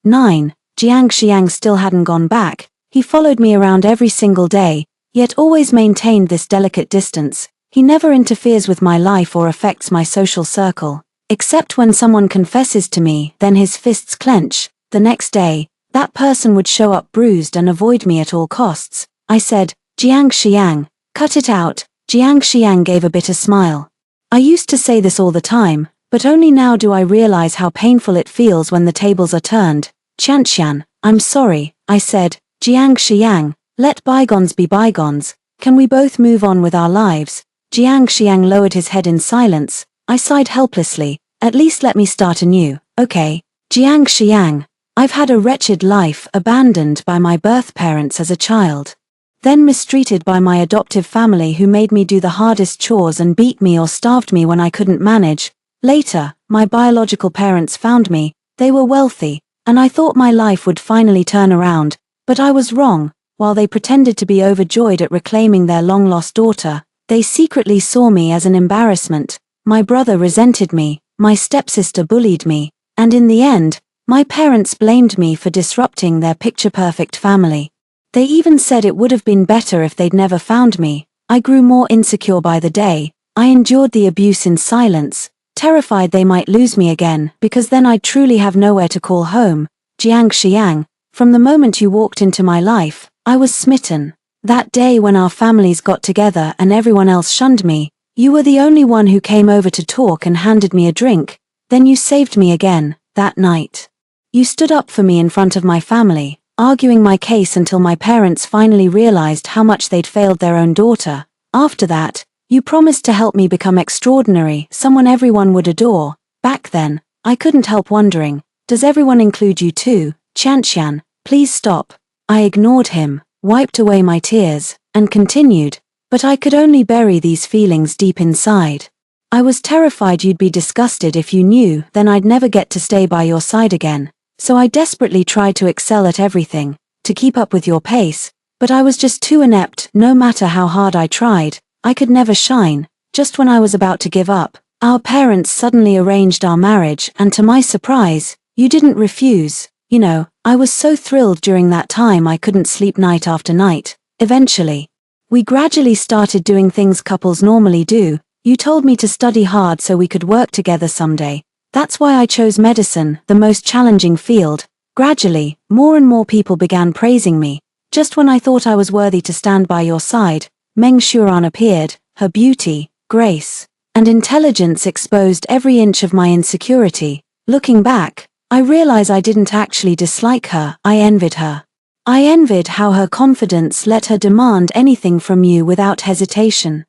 A: 9. Jiang Xiang still hadn't gone back. He followed me around every single day, yet always maintained this delicate distance. He never interferes with my life or affects my social circle. Except when someone confesses to me, then his fists clench. The next day, that person would show up bruised and avoid me at all costs. I said, "Jiang Xiang, cut it out." Jiang Xiang gave a bitter smile. I used to say this all the time, but only now do I realize how painful it feels when the tables are turned. "Qianqian, I'm sorry," I said. "Jiang Xiang, let bygones be bygones. Can we both move on with our lives?" Jiang Xiang lowered his head in silence. I sighed helplessly. "At least let me start anew, okay?" "Jiang Xiang, I've had a wretched life, abandoned by my birth parents as a child. Then mistreated by my adoptive family who made me do the hardest chores and beat me or starved me when I couldn't manage. Later, my biological parents found me. They were wealthy, and I thought my life would finally turn around, but I was wrong. While they pretended to be overjoyed at reclaiming their long-lost daughter, they secretly saw me as an embarrassment. My brother resented me, my stepsister bullied me, and in the end, my parents blamed me for disrupting their picture-perfect family. They even said it would have been better if they'd never found me. I grew more insecure by the day. I endured the abuse in silence, terrified they might lose me again, because then I'd truly have nowhere to call home. Jiang Xiang, from the moment you walked into my life, I was smitten. That day when our families got together and everyone else shunned me, you were the only one who came over to talk and handed me a drink. Then you saved me again, that night. You stood up for me in front of my family, arguing my case until my parents finally realized how much they'd failed their own daughter. After that, you promised to help me become extraordinary, someone everyone would adore. Back then, I couldn't help wondering, does everyone include you too? Qianqian, please stop. I ignored him, wiped away my tears, and continued, but I could only bury these feelings deep inside. I was terrified you'd be disgusted if you knew, then I'd never get to stay by your side again. So I desperately tried to excel at everything, to keep up with your pace, but I was just too inept. No matter how hard I tried, I could never shine. Just when I was about to give up, our parents suddenly arranged our marriage, and to my surprise, you didn't refuse. You know, I was so thrilled during that time I couldn't sleep night after night. Eventually, we gradually started doing things couples normally do. You told me to study hard so we could work together someday. That's why I chose medicine, the most challenging field. Gradually, more and more people began praising me. Just when I thought I was worthy to stand by your side, Meng Shuran appeared. Her beauty, grace, and intelligence exposed every inch of my insecurity. Looking back, I realize I didn't actually dislike her, I envied her. I envied how her confidence let her demand anything from you without hesitation.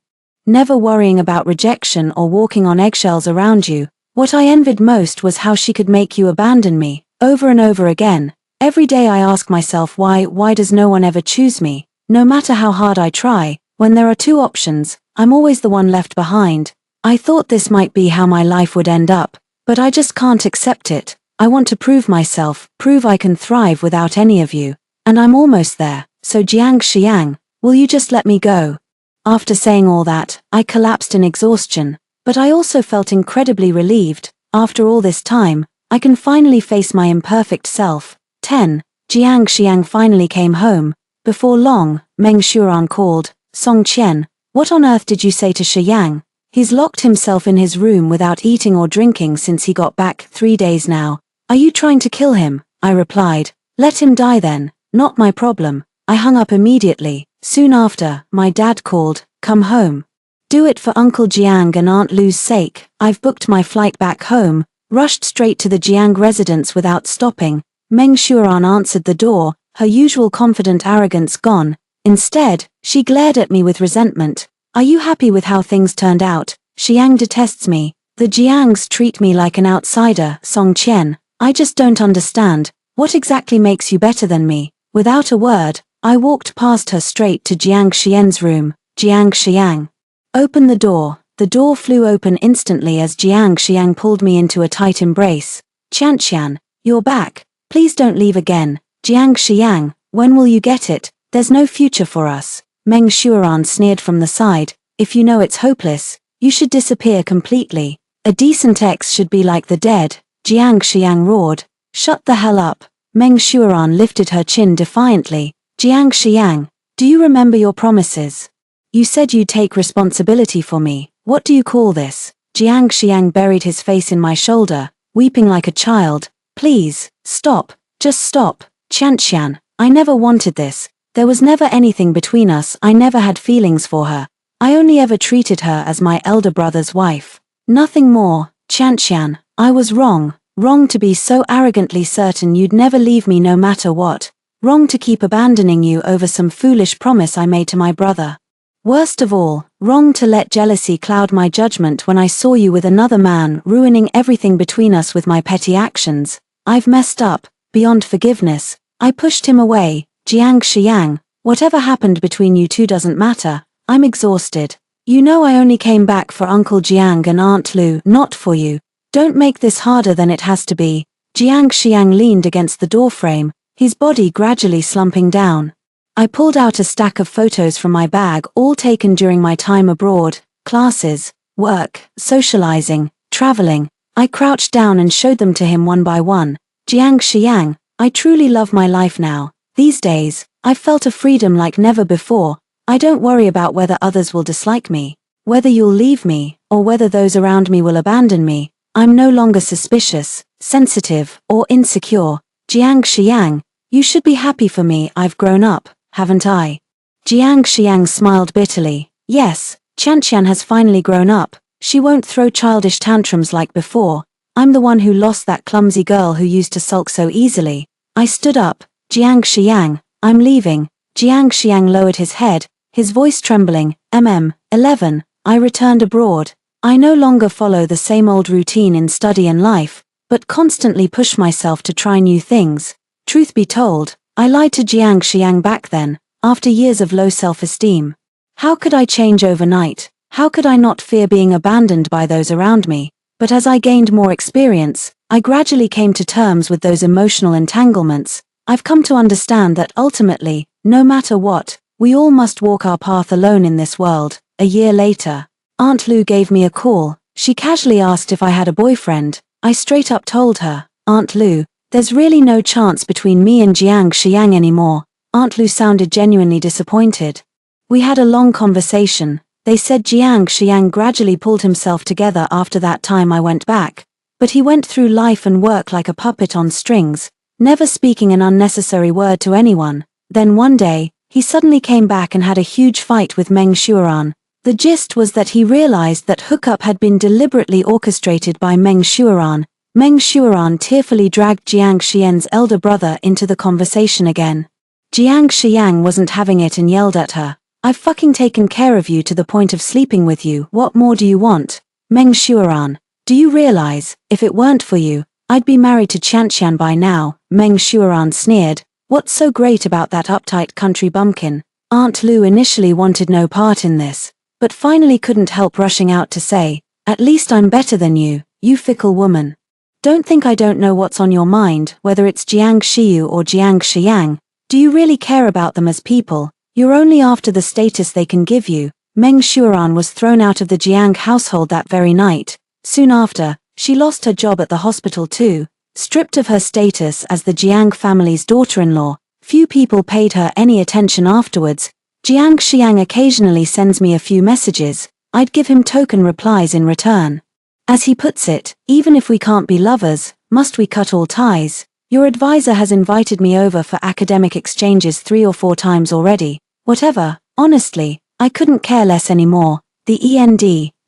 A: Never worrying about rejection or walking on eggshells around you. What I envied most was how she could make you abandon me, over and over again. Every day I ask myself why does no one ever choose me? No matter how hard I try, when there are two options, I'm always the one left behind. I thought this might be how my life would end up, but I just can't accept it. I want to prove myself, prove I can thrive without any of you. And I'm almost there, so Jiang Xiang, will you just let me go? After saying all that, I collapsed in exhaustion. But I also felt incredibly relieved. After all this time, I can finally face my imperfect self. 10. Jiang Xiang finally came home. Before long, Meng Shuran called. Song Qian, what on earth did you say to Shiyang? He's locked himself in his room without eating or drinking since he got back. 3 days now. Are you trying to kill him? I replied. Let him die then. Not my problem. I hung up immediately. Soon after, my dad called. Come home. Do it for Uncle Jiang and Aunt Lu's sake. I've booked my flight back home. Rushed straight to the Jiang residence without stopping. Meng Shuran answered the door, her usual confident arrogance gone. Instead, she glared at me with resentment. Are you happy with how things turned out? Xiang detests me. The Jiangs treat me like an outsider. Song Qian, I just don't understand. What exactly makes you better than me? Without a word, I walked past her straight to Jiang Xian's room. Jiang Xiang. Open the door. The door flew open instantly as Jiang Xiang pulled me into a tight embrace. Qianqian, you're back. Please don't leave again. Jiang Xiang, when will you get it? There's no future for us. Meng Shuran sneered from the side. If you know it's hopeless, you should disappear completely. A decent ex should be like the dead. Jiang Xiang roared. Shut the hell up. Meng Shuoran lifted her chin defiantly. Jiang Xiang, do you remember your promises? You said you'd take responsibility for me. What do you call this? Jiang Xiang buried his face in my shoulder, weeping like a child. Please, stop. Just stop. Qianqian, I never wanted this. There was never anything between us. I never had feelings for her. I only ever treated her as my elder brother's wife. Nothing more. Qianqian, I was wrong. Wrong to be so arrogantly certain you'd never leave me no matter what. Wrong to keep abandoning you over some foolish promise I made to my brother. Worst of all, wrong to let jealousy cloud my judgment when I saw you with another man, ruining everything between us with my petty actions. I've messed up, beyond forgiveness. I pushed him away. Jiang Xiang, whatever happened between you two doesn't matter. I'm exhausted. You know I only came back for Uncle Jiang and Aunt Lu, not for you. Don't make this harder than it has to be. Jiang Xiang leaned against the doorframe, his body gradually slumping down. I pulled out a stack of photos from my bag, all taken during my time abroad, classes, work, socializing, traveling. I crouched down and showed them to him one by one. Jiang Xiang, I truly love my life now. These days, I've felt a freedom like never before. I don't worry about whether others will dislike me, whether you'll leave me, or whether those around me will abandon me. I'm no longer suspicious, sensitive, or insecure. Jiang Xiang, you should be happy for me. I've grown up, haven't I? Jiang Xiang smiled bitterly. Yes, Qianqian has finally grown up. She won't throw childish tantrums like before. I'm the one who lost that clumsy girl who used to sulk so easily. I stood up. Jiang Xiang, I'm leaving. Jiang Xiang lowered his head, his voice trembling. 11. I returned abroad. I no longer follow the same old routine in study and life, but constantly push myself to try new things. Truth be told, I lied to Jiang Xiang back then, after years of low self-esteem. How could I change overnight? How could I not fear being abandoned by those around me? But as I gained more experience, I gradually came to terms with those emotional entanglements. I've come to understand that ultimately, no matter what, we all must walk our path alone in this world. A year later, Aunt Lu gave me a call. She casually asked if I had a boyfriend. I straight up told her, Aunt Lu, there's really no chance between me and Jiang Xiang anymore. Aunt Lu sounded genuinely disappointed. We had a long conversation. They said Jiang Xiang gradually pulled himself together after that time I went back, but he went through life and work like a puppet on strings, never speaking an unnecessary word to anyone. Then one day, he suddenly came back and had a huge fight with Meng Shuoran. The gist was that he realized that hookup had been deliberately orchestrated by Meng Shuoran. Meng Shuoran tearfully dragged Jiang Xian's elder brother into the conversation again. Jiang Xiang wasn't having it and yelled at her. I've fucking taken care of you to the point of sleeping with you. What more do you want? Meng Shuoran, do you realize, if it weren't for you, I'd be married to Qianqian by now? Meng Shuoran sneered. What's so great about that uptight country bumpkin? Aunt Lu initially wanted no part in this, but finally couldn't help rushing out to say, at least I'm better than you, you fickle woman. Don't think I don't know what's on your mind, whether it's Jiang Xiu or Jiang Xiang. Do you really care about them as people? You're only after the status they can give you. Meng Shuoran was thrown out of the Jiang household that very night. Soon after, she lost her job at the hospital too. Stripped of her status as the Jiang family's daughter-in-law, few people paid her any attention afterwards. Jiang Xiang occasionally sends me a few messages. I'd give him token replies in return. As he puts it, even if we can't be lovers, must we cut all ties? Your advisor has invited me over for academic exchanges 3 or 4 times already. Whatever, honestly, I couldn't care less anymore. The END,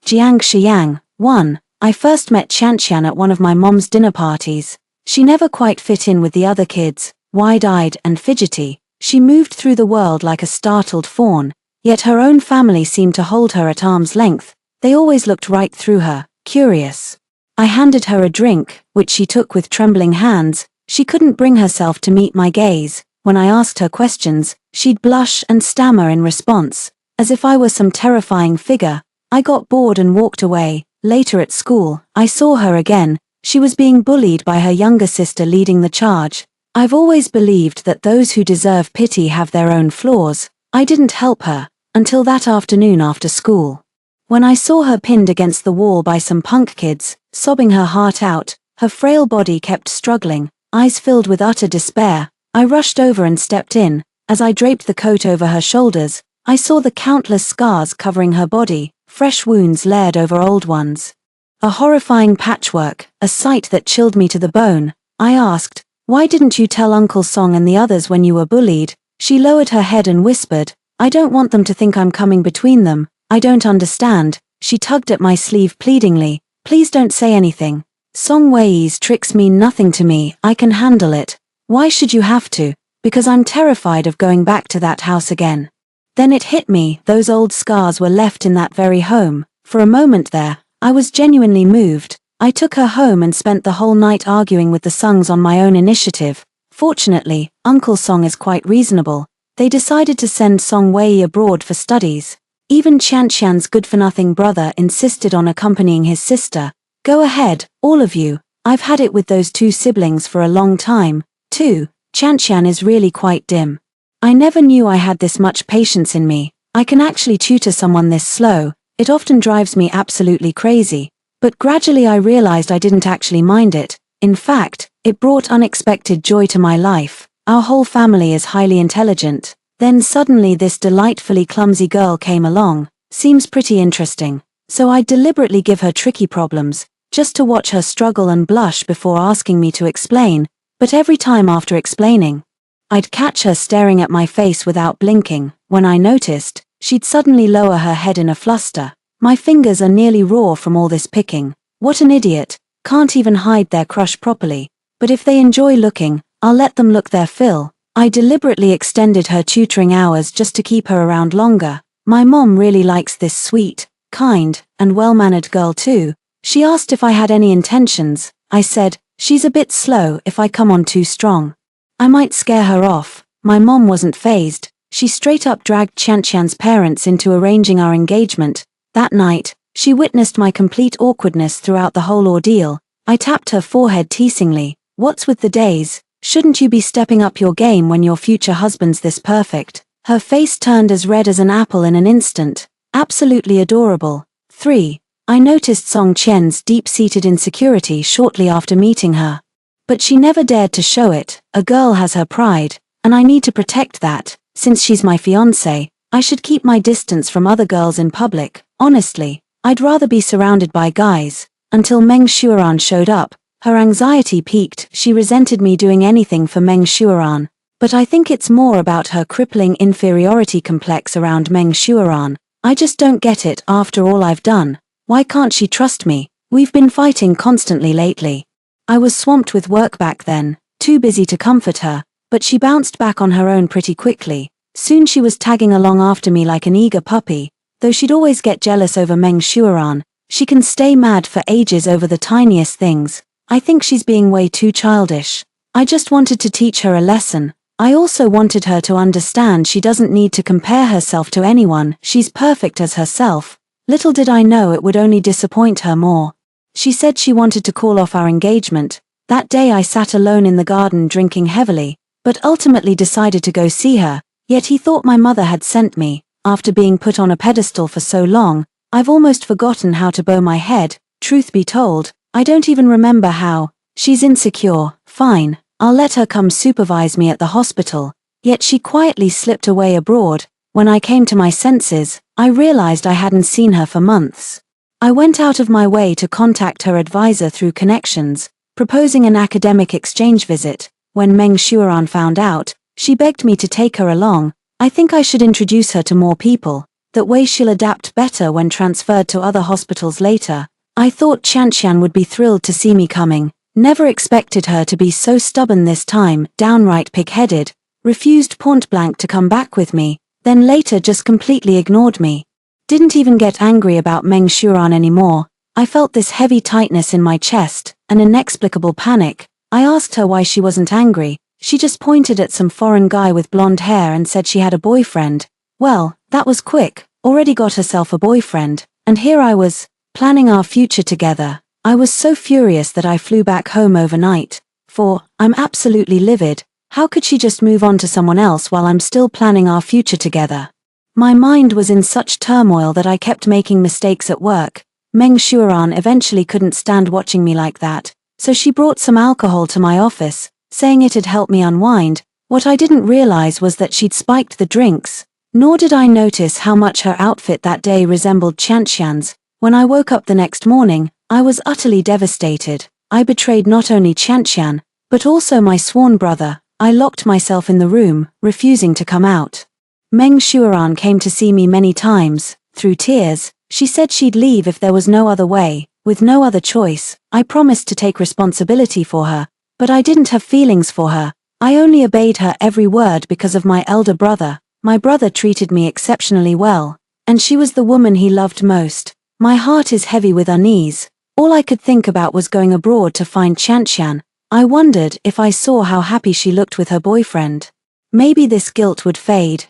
A: Jiang Xiang. 1. I first met Qianqian at one of my mom's dinner parties. She never quite fit in with the other kids, wide-eyed and fidgety. She moved through the world like a startled fawn, yet her own family seemed to hold her at arm's length. They always looked right through her, curious. I handed her a drink, which she took with trembling hands. She couldn't bring herself to meet my gaze. When I asked her questions, she'd blush and stammer in response, as if I were some terrifying figure. I got bored and walked away. Later at school, I saw her again. She was being bullied by her younger sister leading the charge. I've always believed that those who deserve pity have their own flaws. I didn't help her, until that afternoon after school. When I saw her pinned against the wall by some punk kids, sobbing her heart out, Her frail body kept struggling, eyes filled with utter despair. I rushed over and stepped in. As I draped the coat over her shoulders, I saw the countless scars covering her body, fresh wounds layered over old ones. A horrifying patchwork, a sight that chilled me to the bone. I asked, "Why didn't you tell Uncle Song and the others when you were bullied?" She lowered her head and whispered, "I don't want them to think I'm coming between them. I don't understand." She tugged at my sleeve pleadingly, "Please don't say anything. Song Wei's tricks mean nothing to me, I can handle it." "Why should you have to?" "Because I'm terrified of going back to that house again." Then it hit me, those old scars were left in that very home. For a moment there, I was genuinely moved. I took her home and spent the whole night arguing with the Songs on my own initiative. Fortunately, Uncle Song is quite reasonable. They decided to send Song Wei abroad for studies. Even Qianqian's good-for-nothing brother insisted on accompanying his sister. "Go ahead, all of you. I've had it with those two siblings for a long time, too." Qianqian is really quite dim. I never knew I had this much patience in me. I can actually tutor someone this slow. It often drives me absolutely crazy. But gradually I realized I didn't actually mind it. In fact, it brought unexpected joy to my life. Our whole family is highly intelligent. Then suddenly this delightfully clumsy girl came along. Seems pretty interesting. So I deliberately give her tricky problems, just to watch her struggle and blush before asking me to explain. But every time after explaining, I'd catch her staring at my face without blinking. When I noticed, she'd suddenly lower her head in a fluster. My fingers are nearly raw from all this picking. What an idiot. Can't even hide their crush properly. But if they enjoy looking, I'll let them look their fill. I deliberately extended her tutoring hours just to keep her around longer. My mom really likes this sweet, kind, and well-mannered girl too. She asked if I had any intentions. I said, "She's a bit slow if I come on too strong. I might scare her off." My mom wasn't fazed. She straight up dragged Qianqian's parents into arranging our engagement. That night, she witnessed my complete awkwardness throughout the whole ordeal. I tapped her forehead teasingly. "What's with the days? Shouldn't you be stepping up your game when your future husband's this perfect?" Her face turned as red as an apple in an instant. Absolutely adorable. 3. I noticed Song Qian's deep-seated insecurity shortly after meeting her. But she never dared to show it. A girl has her pride, and I need to protect that. Since she's my fiancé, I should keep my distance from other girls in public. Honestly, I'd rather be surrounded by guys. Until Meng Shuaran showed up, her anxiety peaked. She resented me doing anything for Meng Shuaran. But I think it's more about her crippling inferiority complex around Meng Shuaran. I just don't get it after all I've done. Why can't she trust me? We've been fighting constantly lately. I was swamped with work back then, too busy to comfort her, but she bounced back on her own pretty quickly. Soon she was tagging along after me like an eager puppy. Though she'd always get jealous over Meng Shuaran, she can stay mad for ages over the tiniest things. I think she's being way too childish. I just wanted to teach her a lesson. I also wanted her to understand she doesn't need to compare herself to anyone. She's perfect as herself. Little did I know it would only disappoint her more. She said she wanted to call off our engagement. That day I sat alone in the garden drinking heavily, but ultimately decided to go see her. Yet he thought my mother had sent me. After being put on a pedestal for so long, I've almost forgotten how to bow my head. Truth be told, I don't even remember how. She's insecure. Fine, I'll let her come supervise me at the hospital. Yet she quietly slipped away abroad. When I came to my senses, I realized I hadn't seen her for months. I went out of my way to contact her advisor through connections, proposing an academic exchange visit. When Meng Shuaran found out, she begged me to take her along. I think I should introduce her to more people. That way she'll adapt better when transferred to other hospitals later. I thought Qianqian would be thrilled to see me coming. Never expected her to be so stubborn this time, downright pig-headed. Refused point-blank to come back with me, then later just completely ignored me. Didn't even get angry about Meng Shuaran anymore. I felt this heavy tightness in my chest, an inexplicable panic. I asked her why she wasn't angry. She just pointed at some foreign guy with blonde hair and said she had a boyfriend. Well, that was quick. Already got herself a boyfriend. And here I was, planning our future together. I was so furious that I flew back home overnight. I'm absolutely livid. How could she just move on to someone else while I'm still planning our future together? My mind was in such turmoil that I kept making mistakes at work. Meng Shuaran eventually couldn't stand watching me like that, so she brought some alcohol to my office, saying it'd help me unwind. What I didn't realize was that she'd spiked the drinks. Nor did I notice how much her outfit that day resembled Qianqian's. When I woke up the next morning, I was utterly devastated. I betrayed not only Qianqian, but also my sworn brother. I locked myself in the room, refusing to come out. Meng Shuaran came to see me many times. Through tears, she said she'd leave if there was no other way. With no other choice, I promised to take responsibility for her, but I didn't have feelings for her. I only obeyed her every word because of my elder brother. My brother treated me exceptionally well, and she was the woman he loved most. My heart is heavy with unease. All I could think about was going abroad to find Qianqian. I wondered if I saw how happy she looked with her boyfriend. Maybe this guilt would fade.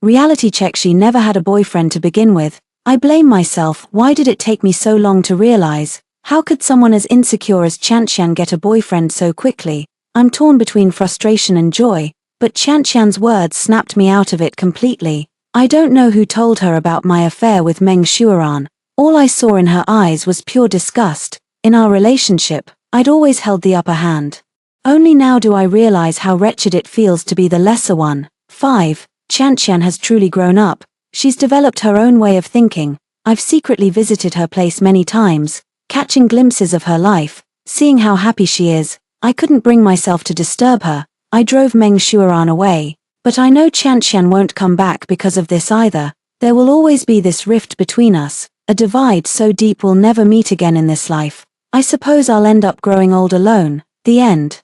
A: Reality check, she never had a boyfriend to begin with. I blame myself. Why did it take me so long to realize? How could someone as insecure as Qianqian get a boyfriend so quickly? I'm torn between frustration and joy, but Qianqian's words snapped me out of it completely. I don't know who told her about my affair with Meng Shuaran. All I saw in her eyes was pure disgust. In our relationship, I'd always held the upper hand. Only now do I realize how wretched it feels to be the lesser one. 5. Qianqian has truly grown up. She's developed her own way of thinking. I've secretly visited her place many times, catching glimpses of her life, seeing how happy she is. I couldn't bring myself to disturb her. I drove Meng Shuaran away. But I know Qianqian won't come back because of this either. There will always be this rift between us, a divide so deep we'll never meet again in this life. I suppose I'll end up growing old alone. The end.